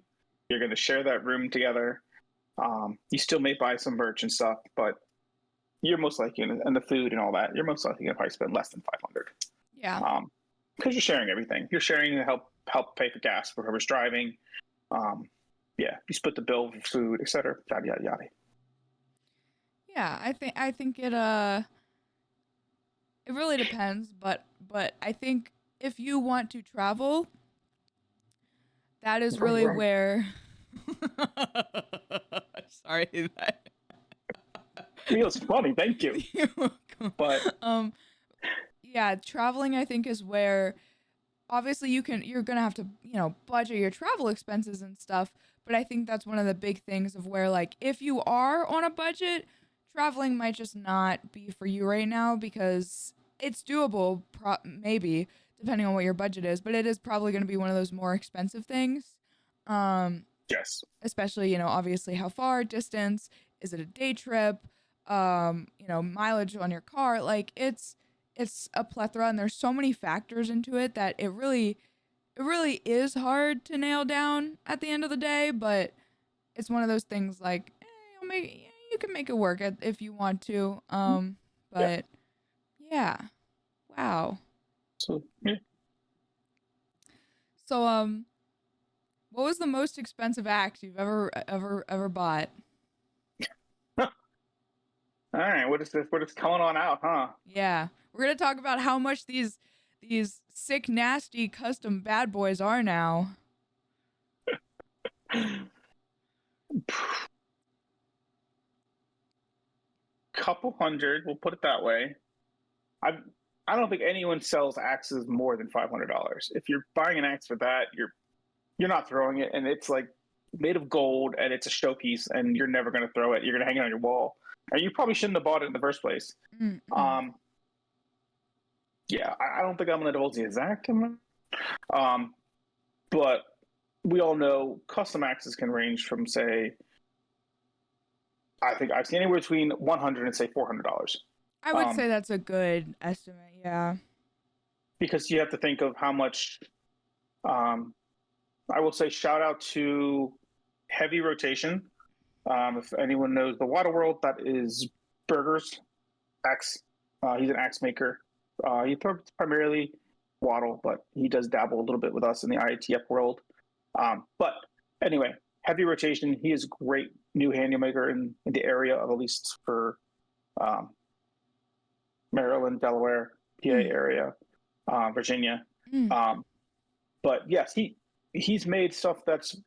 You're going to share that room together. You still may buy some merch and stuff, but you're most likely, and the food and all that, you're most likely going to probably spend less than 500. Yeah. Because you're sharing everything. You're sharing to help pay for gas for whoever's driving. Yeah, you split the bill for food, etc. Yada yada yada. Yeah, I think it really depends, but I think if you want to travel, that is Vroom, really vroom. where sorry that Feels funny, thank you. You're welcome. But Yeah, traveling I think is where obviously you're gonna have to, budget your travel expenses and stuff, but I think that's one of the big things of where like if you are on a budget, traveling might just not be for you right now because it's doable, maybe depending on what your budget is, but it is probably going to be one of those more expensive things. Um, yes, Especially, obviously how far, distance, is it a day trip, mileage on your car, like it's a plethora and there's so many factors into it that it really is hard to nail down at the end of the day, but it's one of those things like you can make it work if you want to. yeah. But yeah, wow. So yeah. So what was the most expensive axe you've ever bought? All right, what is this? What is coming on out, huh? Yeah, we're gonna talk about how much these sick, nasty custom bad boys are now. Couple hundred, we'll put it that way. I I don't think anyone sells axes more than $500. If you're buying an axe for that, you're not throwing it, and it's like made of gold, and it's a showpiece, and you're never going to throw it. You're going to hang it on your wall, and you probably shouldn't have bought it in the first place. Mm-hmm. Um, yeah, I don't think I'm going to divulge the exact amount, um, but we all know custom axes can range from say, I think I've seen anywhere between 100 and say $400. I would say that's a good estimate. Yeah. Because you have to think of how much. I will say shout out to Heavy Rotation. If anyone knows the Water World, that is Burger's axe. He's an axe maker. He throws primarily Waddle, but he does dabble a little bit with us in the IATF world. But anyway, heavy rotation. He is a great new handle maker in the area of, at least for Maryland, Delaware, PA area, Virginia. But yes, he's made stuff that's.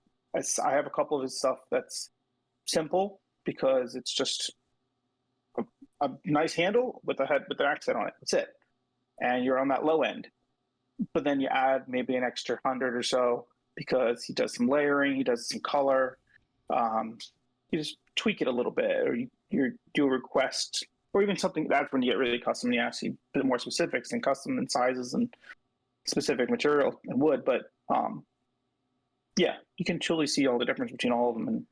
I have a couple of his stuff that's simple because it's just a nice handle with a head with an accent on it. That's it, and you're on that low end. But then you add maybe an extra 100 or so because he does some layering, he does some color. You just tweak it a little bit, or you do a request, or even something. That's when you get really custom. You ask a bit more specifics and custom and sizes and specific material and wood. But yeah, you can truly see all the difference between all of them, and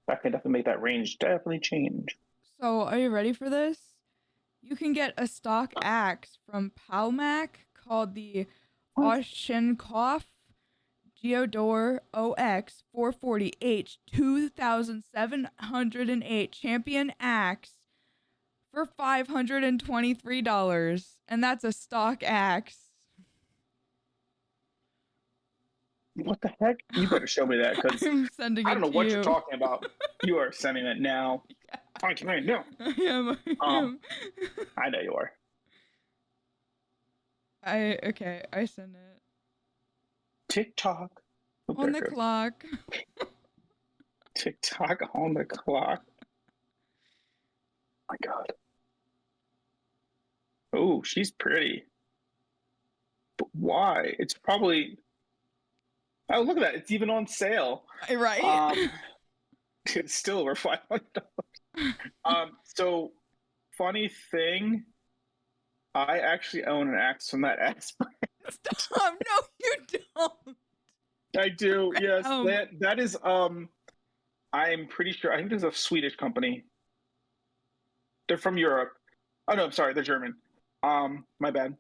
that can definitely make that range definitely change. So, are you ready for this? You can get a stock axe from Palmac called the Oshenkoff Geodor OX 440H 2708 Champion Axe for $523. And that's a stock axe. What the heck? You better show me that, because I'm sending it I don't know what you. you're talking about. You are sending it now. Yeah. I can't. No. I am. I know you are. I send it. TikTok. On the clock. TikTok on the clock. My God. Oh, she's pretty. But why? It's probably. Oh, look at that. It's even on sale. Right? It's still over $500. So, funny thing, I actually own an axe from that axe brand. Stop. No, you don't. I do. Yes. That is, I'm pretty sure, I think there's a Swedish company. They're from Europe. Oh, no, I'm sorry. They're German. My bad.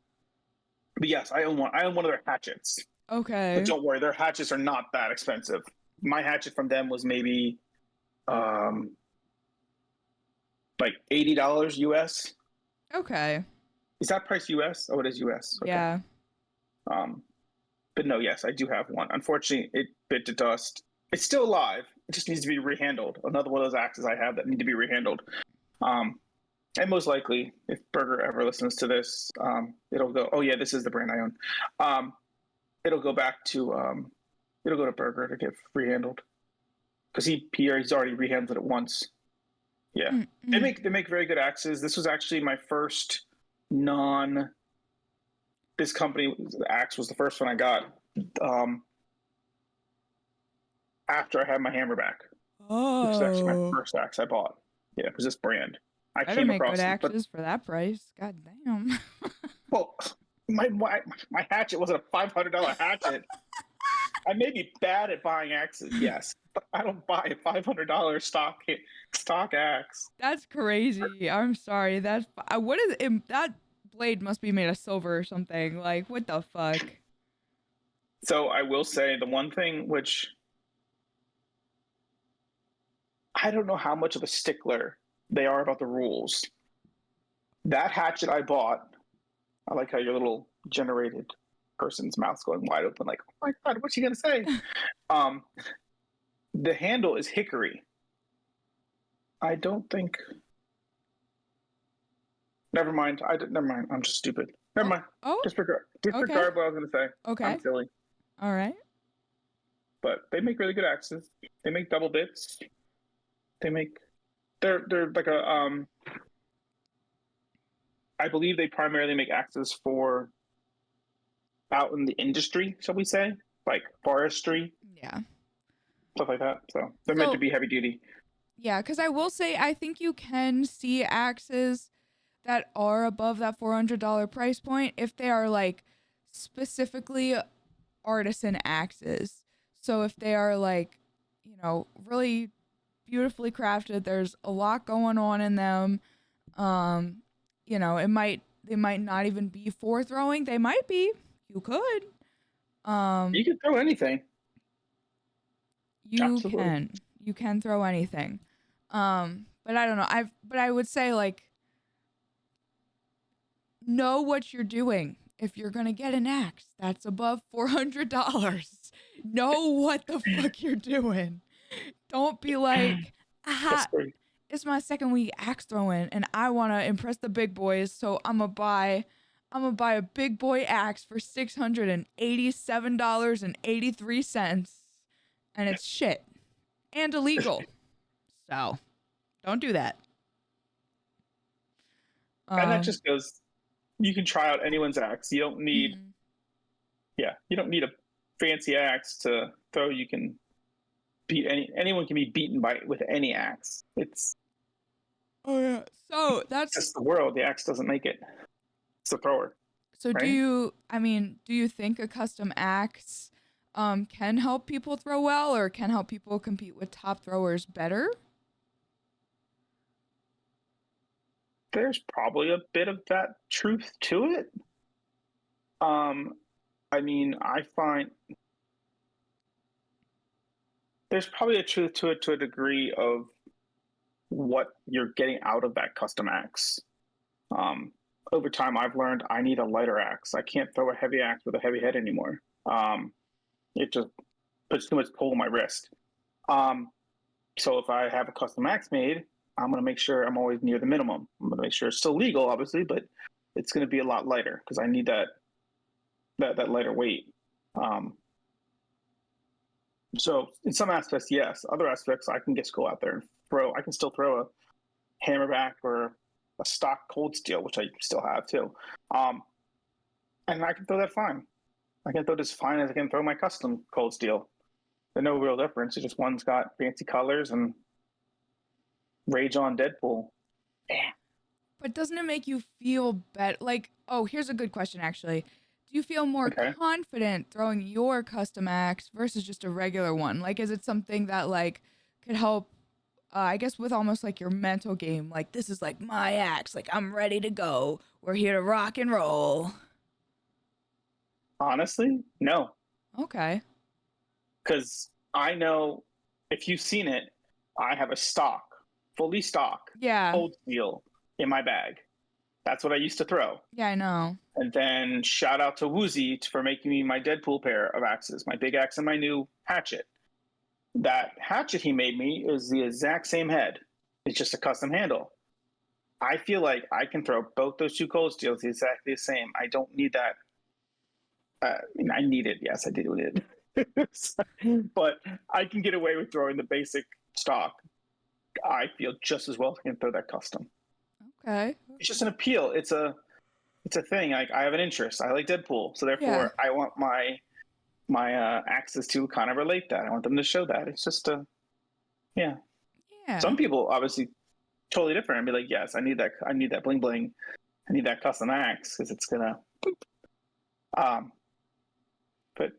But yes, I own one. I own one of their hatchets. Okay. But don't worry, their hatchets are not that expensive. My hatchet from them was maybe like $80 US. Okay. Is that price US? Oh, it is US. Okay. Yeah. But no, yes, I do have one. Unfortunately, it bit to dust. It's still alive. It just needs to be rehandled. Another one of those axes I have that need to be rehandled. And most likely, if Burger ever listens to this, it'll go, oh yeah, this is the brand I own. It'll go back to, it'll go to Burger to get rehandled. Because he's already rehandled it once. Yeah. Mm-hmm. They make very good axes. This was actually my first this company, the axe was the first one I got after I had my hammer back. Oh. This was actually my first axe I bought. Yeah, it was this brand. I came make across good axes for that price. God damn. Well, my hatchet wasn't a $500 hatchet. I may be bad at buying axes, yes, but I don't buy a $500 stock axe. That's crazy. I'm sorry. That's what is it? That blade must be made of silver or something. Like, what the fuck? So I will say the one thing which I don't know how much of a stickler they are about the rules. That hatchet I bought, I like how your little generated person's mouth's going wide open, like, oh my God, what's she gonna say? The handle is hickory. I don't think. Never mind. Never mind. I'm just stupid. Never mind. Oh. Disregard what I was gonna say. Okay. I'm silly. All right. But they make really good axes. They make double bits. They're like a I believe they primarily make axes for out in the industry, shall we say, like forestry. Yeah. Stuff like that. So they're meant to be heavy duty. Yeah, because I will say I think you can see axes that are above that $400 price point if they are like specifically artisan axes. So if they are like, you know, really beautifully crafted, there's a lot going on in them. You know, they might not even be for throwing. They might be. You could. You can throw anything. You can throw anything. But I don't know. I would say like know what you're doing. If you're going to get an axe that's above $400, know what the fuck you're doing. Don't be like, aha, That's great. it's my second week axe throwing and I want to impress the big boys, so I'm gonna buy a big boy axe for $687.83 and it's shit and illegal. So, don't do that. And that just goes, you can try out anyone's axe. You don't need, you don't need a fancy axe to throw. You can beat anyone can be beaten with any axe. It's So that's just the world. The axe doesn't make it. It's the thrower. So right? do you think a custom axe can help people throw well or can help people compete with top throwers better? There's probably a bit of that truth to it. I mean, I find there's probably a truth to it to a degree of what you're getting out of that custom axe. Over time, I've learned I need a lighter axe. I can't throw a heavy axe with a heavy head anymore. It just puts too much pull on my wrist. So if I have a custom axe made, I'm going to make sure I'm always near the minimum. I'm going to make sure it's still legal, obviously, but it's going to be a lot lighter because I need that lighter weight. So in some aspects, yes. Other aspects, I can just go out there and throw. I can still throw a hammerback or a stock cold steel, which I still have too. And I can throw that fine. I can throw it as fine as I can throw my custom cold steel. There's no real difference. It's just one's got fancy colors and Rage on Deadpool. But doesn't it make you feel better? Like, oh, here's a good question actually. Do you feel more confident throwing your custom axe versus just a regular one? Like, is it something that like could help, I guess, with almost like your mental game? Like, this is like my axe. Like, I'm ready to go. We're here to rock and roll. Honestly, no. Okay. Because I know if you've seen it, I have a fully stock, cold steel in my bag. That's what I used to throw. Yeah, I know. And then shout out to Woozy for making me my Deadpool pair of axes, my big axe and my new hatchet. That hatchet he made me is the exact same head. It's just a custom handle. I feel like I can throw both those two cold steels exactly the same. I don't need that. I mean, I need it. Yes, I do need it. But I can get away with throwing the basic stock. I feel just as well as I can throw that custom. Okay. It's just an appeal. It's a thing. Like, I have an interest. I like Deadpool, so therefore I want my axes to kind of relate that. I want them to show that. It's just yeah. Some people obviously totally different and be like, yes, I need that bling bling. I need that custom axe because it's gonna boop. But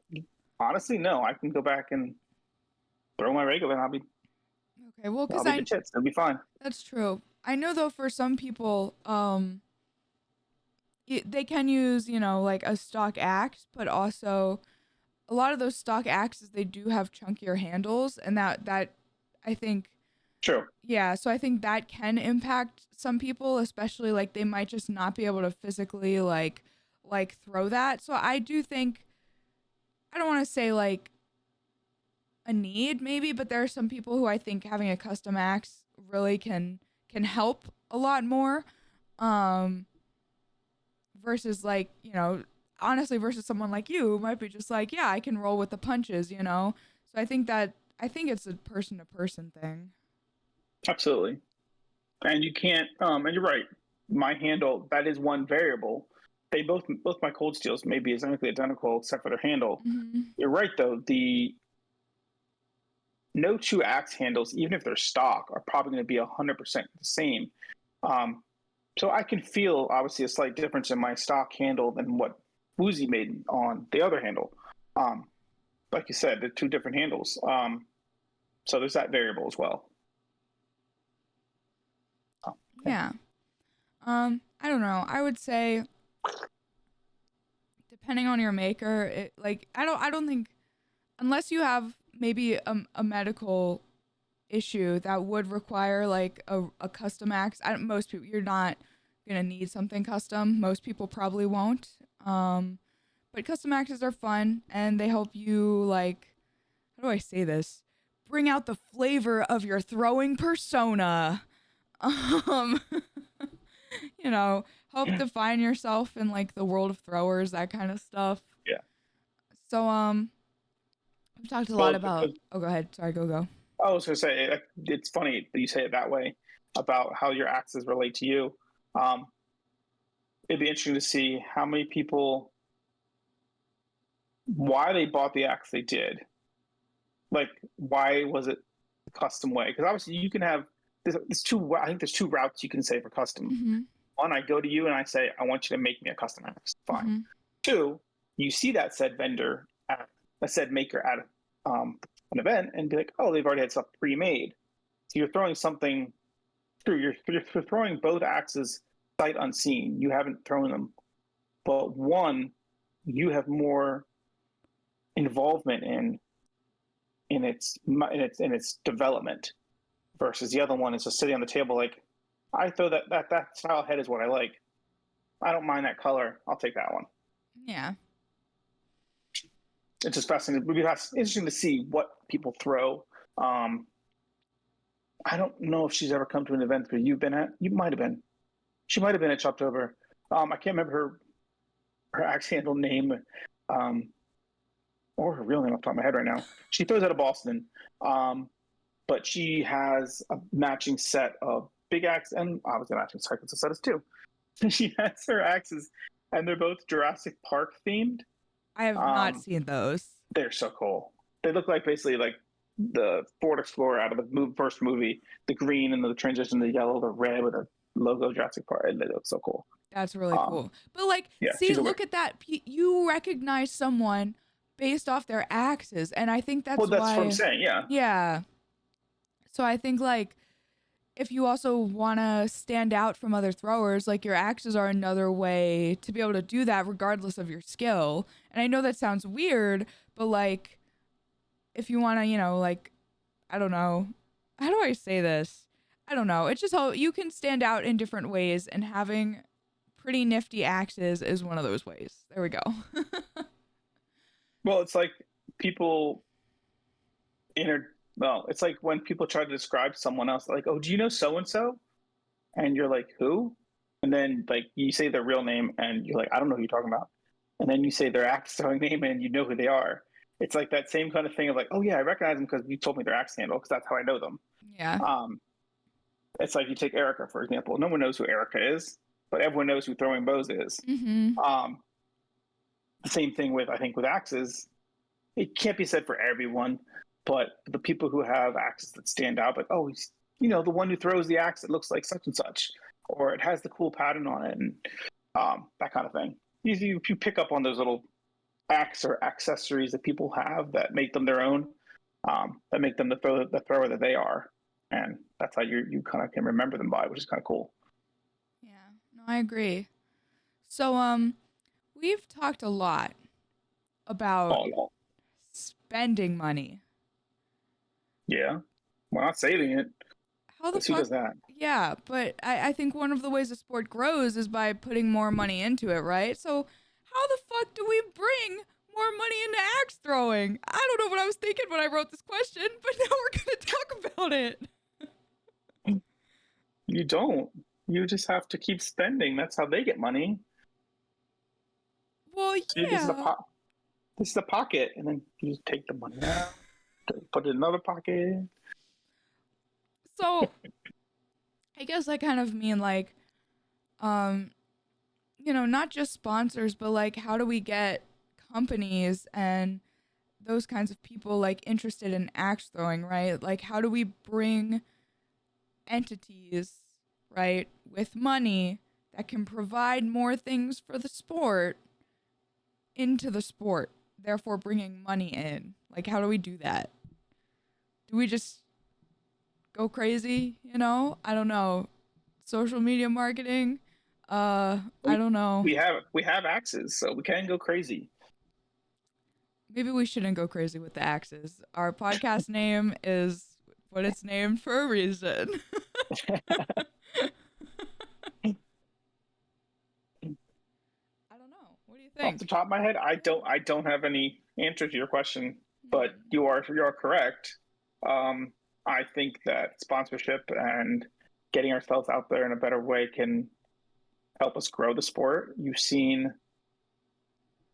honestly, no, I can go back and throw my regular and I'll be okay. Well, because it'll be fine. That's true. I know though for some people, they can use, like a stock axe, but also a lot of those stock axes, they do have chunkier handles, and that I think. True. Yeah, so I think that can impact some people, especially like they might just not be able to physically like throw that. So I do think, I don't want to say like a need maybe, but there are some people who I think having a custom axe really can help a lot more. Versus like, honestly, versus someone like you who might be just like, yeah, I can roll with the punches, So I think it's a person to person thing. Absolutely. And you can't, and you're right. My handle, that is one variable. They both my cold steels may be exactly identical except for their handle. Mm-hmm. You're right though. No two axe handles, even if they're stock, are probably going to be 100% the same. So I can feel obviously a slight difference in my stock handle than what Woozy made on the other handle. Like you said, they're two different handles. So there's that variable as well. Yeah. I don't know. I would say depending on your maker, I don't think, unless you have maybe a medical issue that would require like a custom axe. Most people, you're not gonna need something custom. Most people probably won't. But custom axes are fun, and they help you, like, how do I say this? Bring out the flavor of your throwing persona. Um, you know, help define yourself in like the world of throwers, that kind of stuff. Yeah. So, I've talked a lot Well, about. Oh, go ahead. Sorry, go. I was going to say, it's funny that you say it that way about how your axes relate to you. It'd be interesting to see how many people, why they bought the axe they did. Like, why was it the custom way? Because obviously you can have, there's two, I think there's two routes you can say for custom. Mm-hmm. One, I go to you and I say, I want you to make me a custom axe. Fine. Mm-hmm. Two, you see that said vendor at a said maker at an event and be like, oh, they've already had stuff pre-made. So you're throwing something through. You're throwing both axes sight unseen. You haven't thrown them, but one you have more involvement in its development versus the other one is just sitting on the table like, I throw that style head is what I like. I don't mind that color. I'll take that one. Yeah. It's just fascinating. It'd be interesting to see what people throw. I don't know if she's ever come to an event that you've been at. You might have been. She might have been at Choptober. I can't remember her axe handle name, or her real name off the top of my head right now. She throws out of Boston, but she has a matching set of big axe and obviously matching cycles set as too. She has her axes, and they're both Jurassic Park themed. I have not seen those. They're so cool. They look like basically like the Ford Explorer out of the first movie. The green and the transition to the yellow, the red with a logo Jurassic Park. They look so cool. That's really cool. But like, yeah, see, look at that. You recognize someone based off their axes, and I think that's that's why. What I'm saying. Yeah. Yeah. So I think like, if you also want to stand out from other throwers, like your axes are another way to be able to do that regardless of your skill. And I know that sounds weird, but like if you want to, like, I don't know. How do I say this? I don't know. It's just how you can stand out in different ways, and having pretty nifty axes is one of those ways. There we go. Well, it's like people it's like when people try to describe someone else, like, oh, do you know so-and-so? And you're like, who? And then like you say their real name and you're like, I don't know who you're talking about. And then you say their axe throwing name and you know who they are. It's like that same kind of thing of like, oh yeah, I recognize them because you told me their axe handle because that's how I know them. Yeah. It's like you take Erica, for example. No one knows who Erica is, but everyone knows who throwing bows is. Mm-hmm. The same thing with axes. It can't be said for everyone, but the people who have axes that stand out, like, oh, he's, the one who throws the axe that looks like such and such, or it has the cool pattern on it, and that kind of thing. You pick up on those little axe or accessories that people have that make them their own, that make them the thrower that they are, and that's how you kind of can remember them by, which is kind of cool. Yeah, no, I agree. So, we've talked a lot about spending money. Yeah, we're not saving it. How the fuck? Who does that? Yeah, but I think one of the ways a sport grows is by putting more money into it, right? So how the fuck do we bring more money into axe throwing? I don't know what I was thinking when I wrote this question, but now we're going to talk about it. You don't. You just have to keep spending. That's how they get money. Well, yeah. This is a pocket, and then you just take the money out, put it in another pocket. So, I guess I kind of mean like, not just sponsors, but like, how do we get companies and those kinds of people like interested in axe throwing, right? Like, how do we bring entities, right, with money that can provide more things for the sport into the sport, therefore bringing money in? Like, how do we do that? Do we just go crazy? I don't know. Social media marketing? I don't know. We have axes, so we can go crazy. Maybe we shouldn't go crazy with the axes. Our podcast name is what it's named for a reason. What do you Off think? the top of my head, I don't have any answer to your question, but you are correct. I think that sponsorship and getting ourselves out there in a better way can help us grow the sport.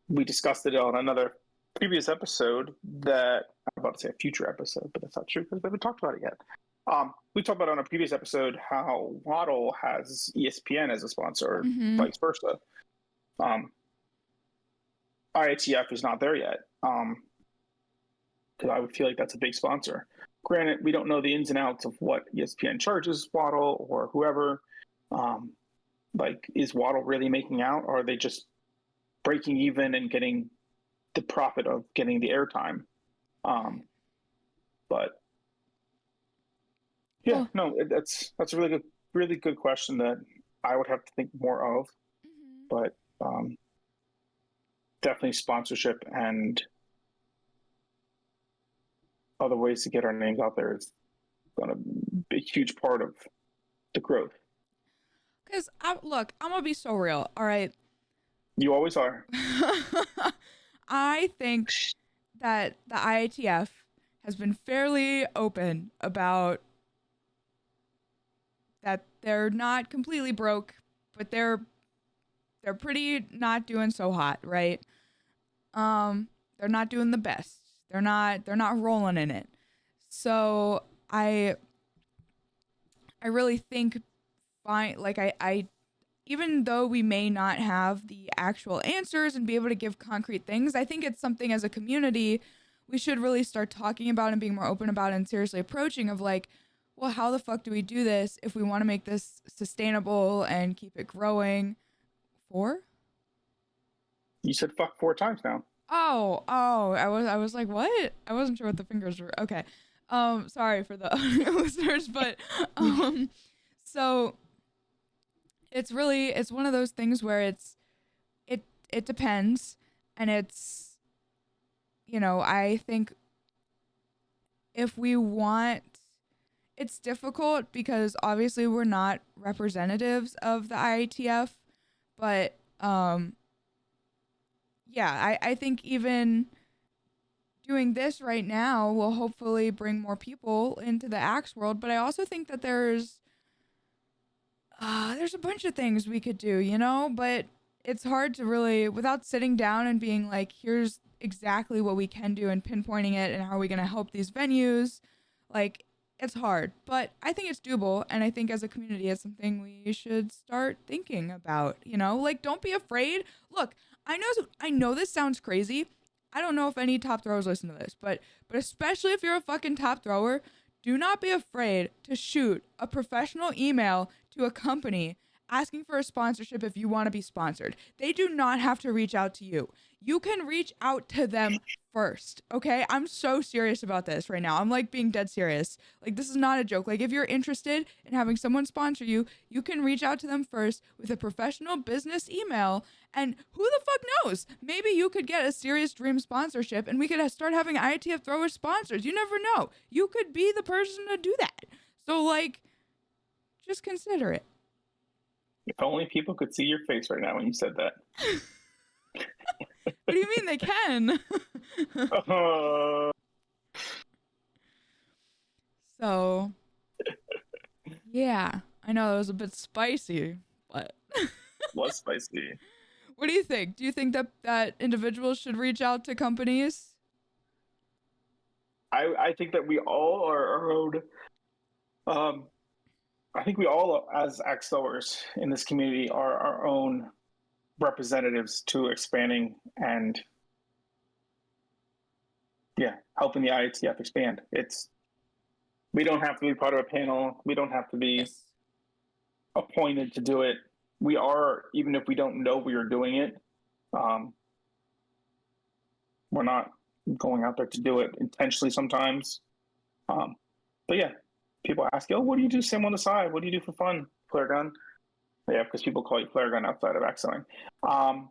We discussed it on another previous episode that I'm about to say a future episode, but that's not true because we haven't talked about it yet. We talked about on a previous episode how Waddle has ESPN as a sponsor, or vice versa. IATF is not there yet, because I would feel like that's a big sponsor. Granted, we don't know the ins and outs of what ESPN charges Waddle or whoever. Like, is Waddle really making out, or are they just breaking even and getting the profit of getting the airtime? But yeah, no, that's a really good question that I would have to think more of. But definitely sponsorship and other ways to get our names out there is going to be a huge part of the growth. Because, look, I'm going to be so real, all right? You always are. I think that the IATF has been fairly open about that they're not completely broke, but they're pretty not doing so hot, right? They're not doing the best. They're not rolling in it. So I really think I even though we may not have the actual answers and be able to give concrete things, I think it's something as a community we should really start talking about and being more open about and seriously approaching of like, well, how the fuck do we do this if we want to make this sustainable and keep it growing? 4? You said fuck 4 times now. Oh, I was like, what? I wasn't sure what the fingers were. Okay. Sorry for the listeners, but so it's one of those things where it depends, and it's, I think if we want, it's difficult because obviously we're not representatives of the IATF, but yeah, I think even doing this right now will hopefully bring more people into the axe world, but I also think that there's a bunch of things we could do, but it's hard to really, without sitting down and being like, here's exactly what we can do and pinpointing it and how are we going to help these venues. Like, it's hard, but I think it's doable. And I think as a community, it's something we should start thinking about, like, don't be afraid. Look, I know this sounds crazy. I don't know if any top throwers listen to this, but especially if you're a fucking top thrower, do not be afraid to shoot a professional email to a company asking for a sponsorship if you want to be sponsored. They do not have to reach out to you. You can reach out to them first, okay? I'm so serious about this right now. I'm like being dead serious. Like, this is not a joke. Like, if you're interested in having someone sponsor you, you can reach out to them first with a professional business email. And who the fuck knows? Maybe you could get a serious dream sponsorship and we could start having IATF throwers sponsors. You never know. You could be the person to do that. So, like, just consider it. If only people could see your face right now when you said that. What do you mean they can? So, yeah, I know it was a bit spicy, but was spicy. What do you think? Do you think that individuals should reach out to companies? I think that we all are our own. I think we all, as axe throwers in this community, are our own representatives to expanding and helping the IATF expand. We don't have to be part of a panel. We don't have to be appointed to do it. We are, even if we don't know we are doing it. We're not going out there to do it intentionally sometimes. But yeah, people ask, oh, what do you do, Sim, on the side? What do you do for fun? Flare gun? Yeah, because people call you flare gun outside of axe throwing. And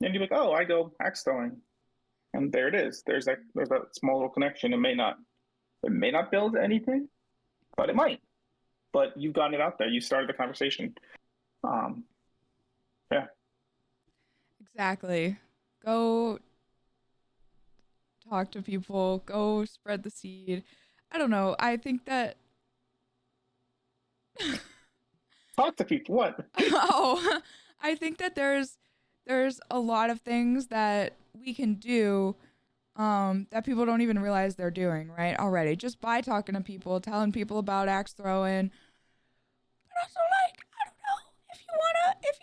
you're like, oh, I go axe throwing. And there it is. There's that small little connection. It may not build anything, but it might. But you've gotten it out there. You started the conversation. Yeah. Exactly. Go talk to people, go spread the seed. I don't know. I think that Talk to people. What? oh, I think that there's a lot of things that we can do that people don't even realize they're doing, right? Already. Just by talking to people, telling people about axe throwing. But also like, I don't know, if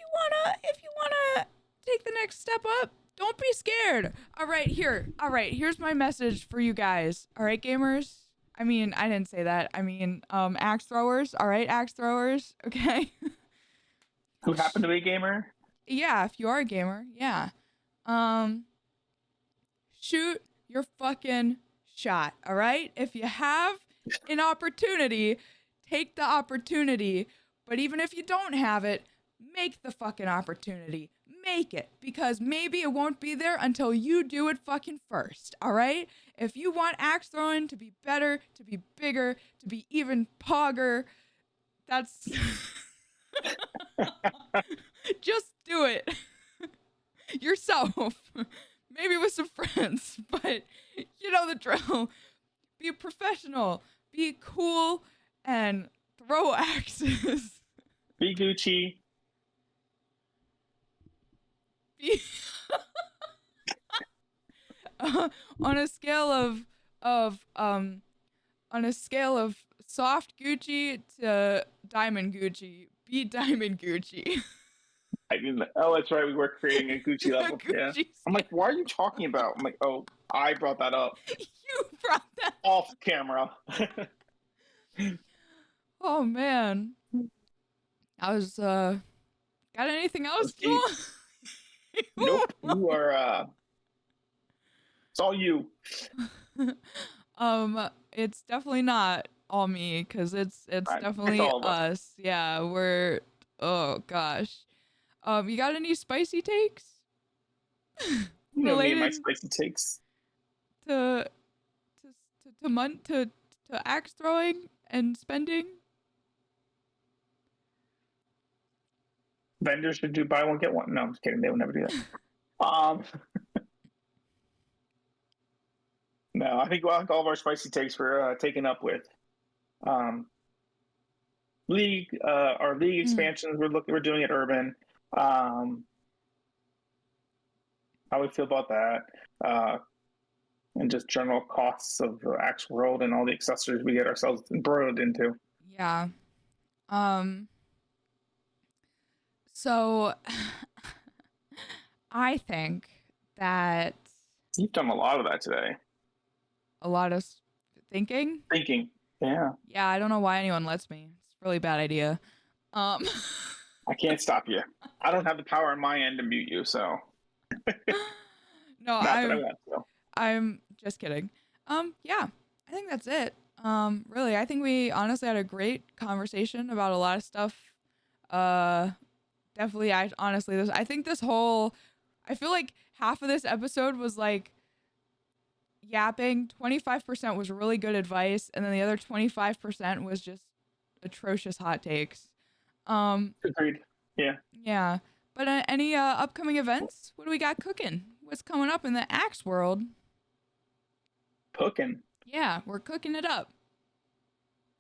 you wanna take the next step up, don't be scared. All right, here's my message for you guys. All right, gamers. I mean, I didn't say that. I mean, axe throwers. All right, axe throwers. Okay. Who happen to be a gamer? Yeah, if you are a gamer, yeah. Um, shoot your fucking shot. All right. If you have an opportunity, take the opportunity. But even if you don't have it, make the fucking opportunity. Make it, because maybe it won't be there until you do it fucking first, all right? If you want axe throwing to be better, to be bigger, to be even pogger, that's just do it yourself. Maybe with some friends, but you know the drill. Be a professional, be cool, and throw axes. Be Gucci. Be on a scale of soft Gucci to diamond Gucci, be diamond Gucci. I mean, oh, that's right. We were creating a Gucci level. Gucci Yeah. scale. I'm like, why are you talking about? I'm like, oh, I brought that up You brought that off camera. Oh man. I was got anything else, Joel? Nope. You are it's all you. It's definitely not all me, because it's It's definitely all of us. us. Yeah, we're oh gosh. You got any spicy takes? You know me and my Related spicy takes. to to axe throwing and spending? Vendors should do buy one get one. No, I'm just kidding. They would never do that. No, I think all of our spicy takes were taken up with league. Our league expansions. We're doing at Urban. How we feel about that, and just general costs of the Axe World and all the accessories we get ourselves embroiled into. Yeah. So I think that You've done a lot of that today. a lot of thinking. Yeah. Yeah, I don't know why anyone lets me. It's a really bad idea. I can't stop you. I don't have the power on my end to mute you, so. No, Not that I want to. I'm just kidding. Yeah, I think that's it. Really, I think we honestly had a great conversation about a lot of stuff. Definitely, I think I feel like half of this episode was like yapping. 25% was really good advice, and then the other 25% was just atrocious hot takes. Agreed. Yeah. Yeah. But any upcoming events? What do we got cooking? What's coming up in the Axe world? Cooking. Yeah, we're cooking it up.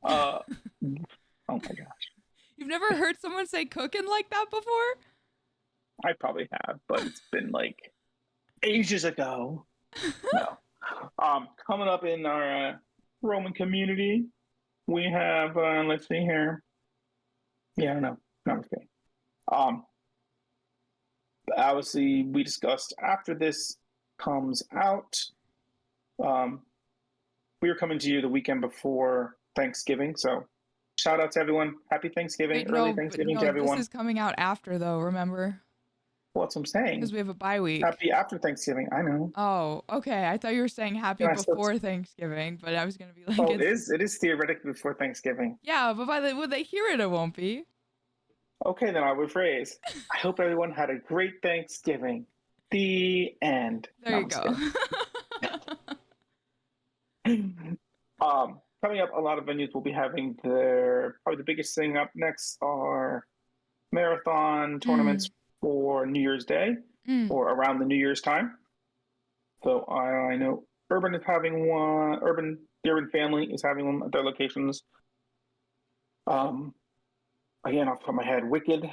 Oh my gosh. You've never heard someone say cooking like that before? I probably have, but it's been like ages ago. No. Coming up in our Roman community, we have let's see here. Yeah, I don't know. No, I'm just kidding. Obviously, we discussed after this comes out. We were coming to you the weekend before Thanksgiving, so shout out to everyone. Happy Thanksgiving, early Thanksgiving to everyone. This is coming out after, though, remember? Well, that's what I'm saying. Because we have a bye week. Happy after Thanksgiving, I know. Oh, okay. I thought you were saying happy before Thanksgiving, but I was going to be like... Oh, it is theoretically before Thanksgiving. Yeah, but when they hear it, it won't be. Okay, then I'll rephrase. I hope everyone had a great Thanksgiving. The end. There you go. Coming up, a lot of venues will be having probably the biggest thing up next are marathon tournaments for New Year's Day. or around the New Year's time. So I know Urban is having one. The Urban family is having one at their locations. Again, off the top of my head, Wicked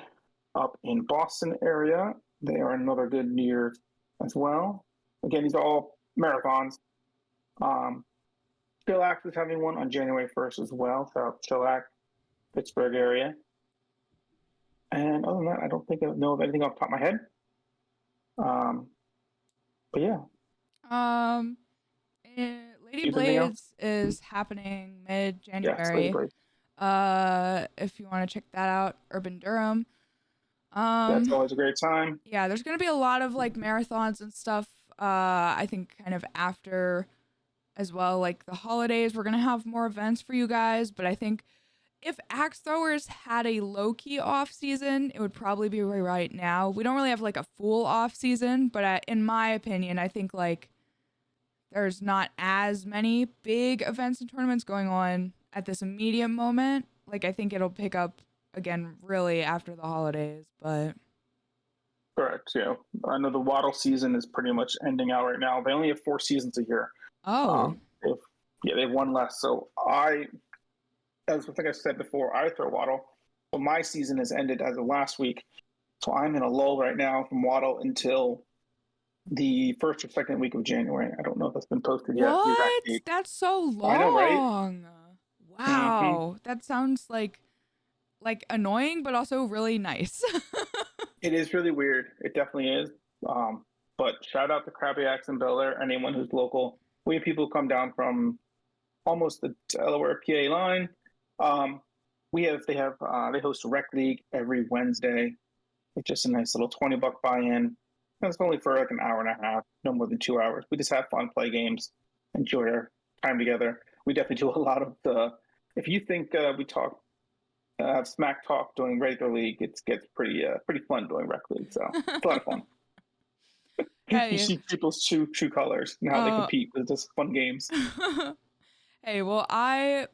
up in Boston area. They are another good New Year's as well. Again, these are all marathons. Chillax is having one on January 1st as well. So Chillax, Pittsburgh area. And other than that, I don't think I know of anything off the top of my head. But yeah. Lady Blades is happening mid-January. If you want to check that out, Urban Durham. That's always a great time. Yeah, there's gonna be a lot of like marathons and stuff. I think kind of after as well, like the holidays, we're gonna have more events for you guys. But I think if axe throwers had a low-key off season, it would probably be right now. We don't really have like a full off season, but in my opinion, I think like there's not as many big events and tournaments going on at this immediate moment. Like I think it'll pick up again really after the holidays, but correct. Yeah, I know the Waddle season is pretty much ending out right now. They only have 4 seasons a year. They've one less. So as I think I said before, I throw Waddle. So my season has ended as of last week. So I'm in a lull right now from Waddle until the first or second week of January. I don't know if that's been posted yet. What? That's so long. I know, right? Wow. That sounds like annoying, but also really nice. It is really weird. It definitely is. But shout out to Krabby Axe and Bel Air, anyone who's local. We have people come down from almost the Delaware PA line. They host a rec league every Wednesday. It's just a nice little $20 buy-in. And it's only for like an hour and a half, no more than 2 hours. We just have fun, play games, enjoy our time together. We definitely do a lot of if you think we talk smack talk during regular league, it gets pretty fun during rec league. So it's a lot of fun. Hey. You see people's true colors and how they compete with just fun games. Hey, well, I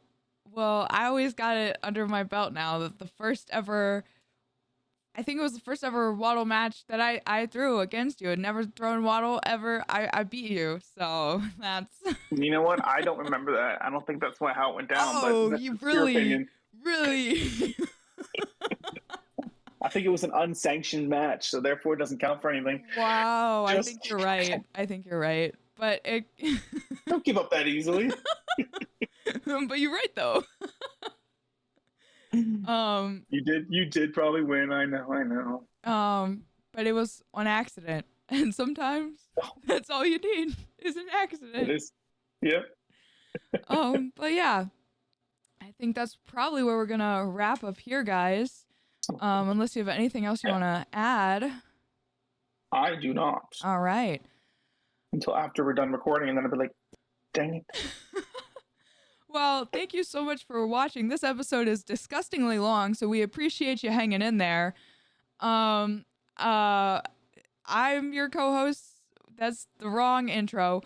always got it under my belt now that I think it was the first ever Waddle match that I threw against you. I'd never thrown Waddle ever. I beat you, so that's. You know what? I don't remember that. I don't think that's how it went down. Oh, but you really. I think it was an unsanctioned match, so therefore it doesn't count for anything. Wow, I think you're right. But it. Don't give up that easily. But you're right though. You did probably win. I know. But it was on accident, and sometimes that's all you need is an accident. It is. Yep. But yeah, I think that's probably where we're gonna wrap up here, guys. Unless you have anything else you want to add. I do not. All right. Until after we're done recording, and then I'll be like, dang it. Well, thank you so much for watching. This episode is disgustingly long, so we appreciate you hanging in there. I'm your co-host. That's the wrong intro.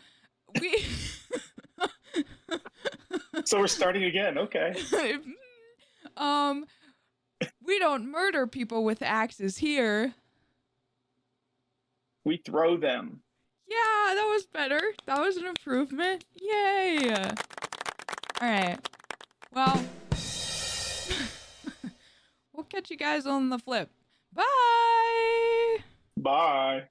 So we're starting again. Okay. We don't murder people with axes here. We throw them. Yeah, that was better. That was an improvement. Yay. All right. Well, we'll catch you guys on the flip. Bye. Bye.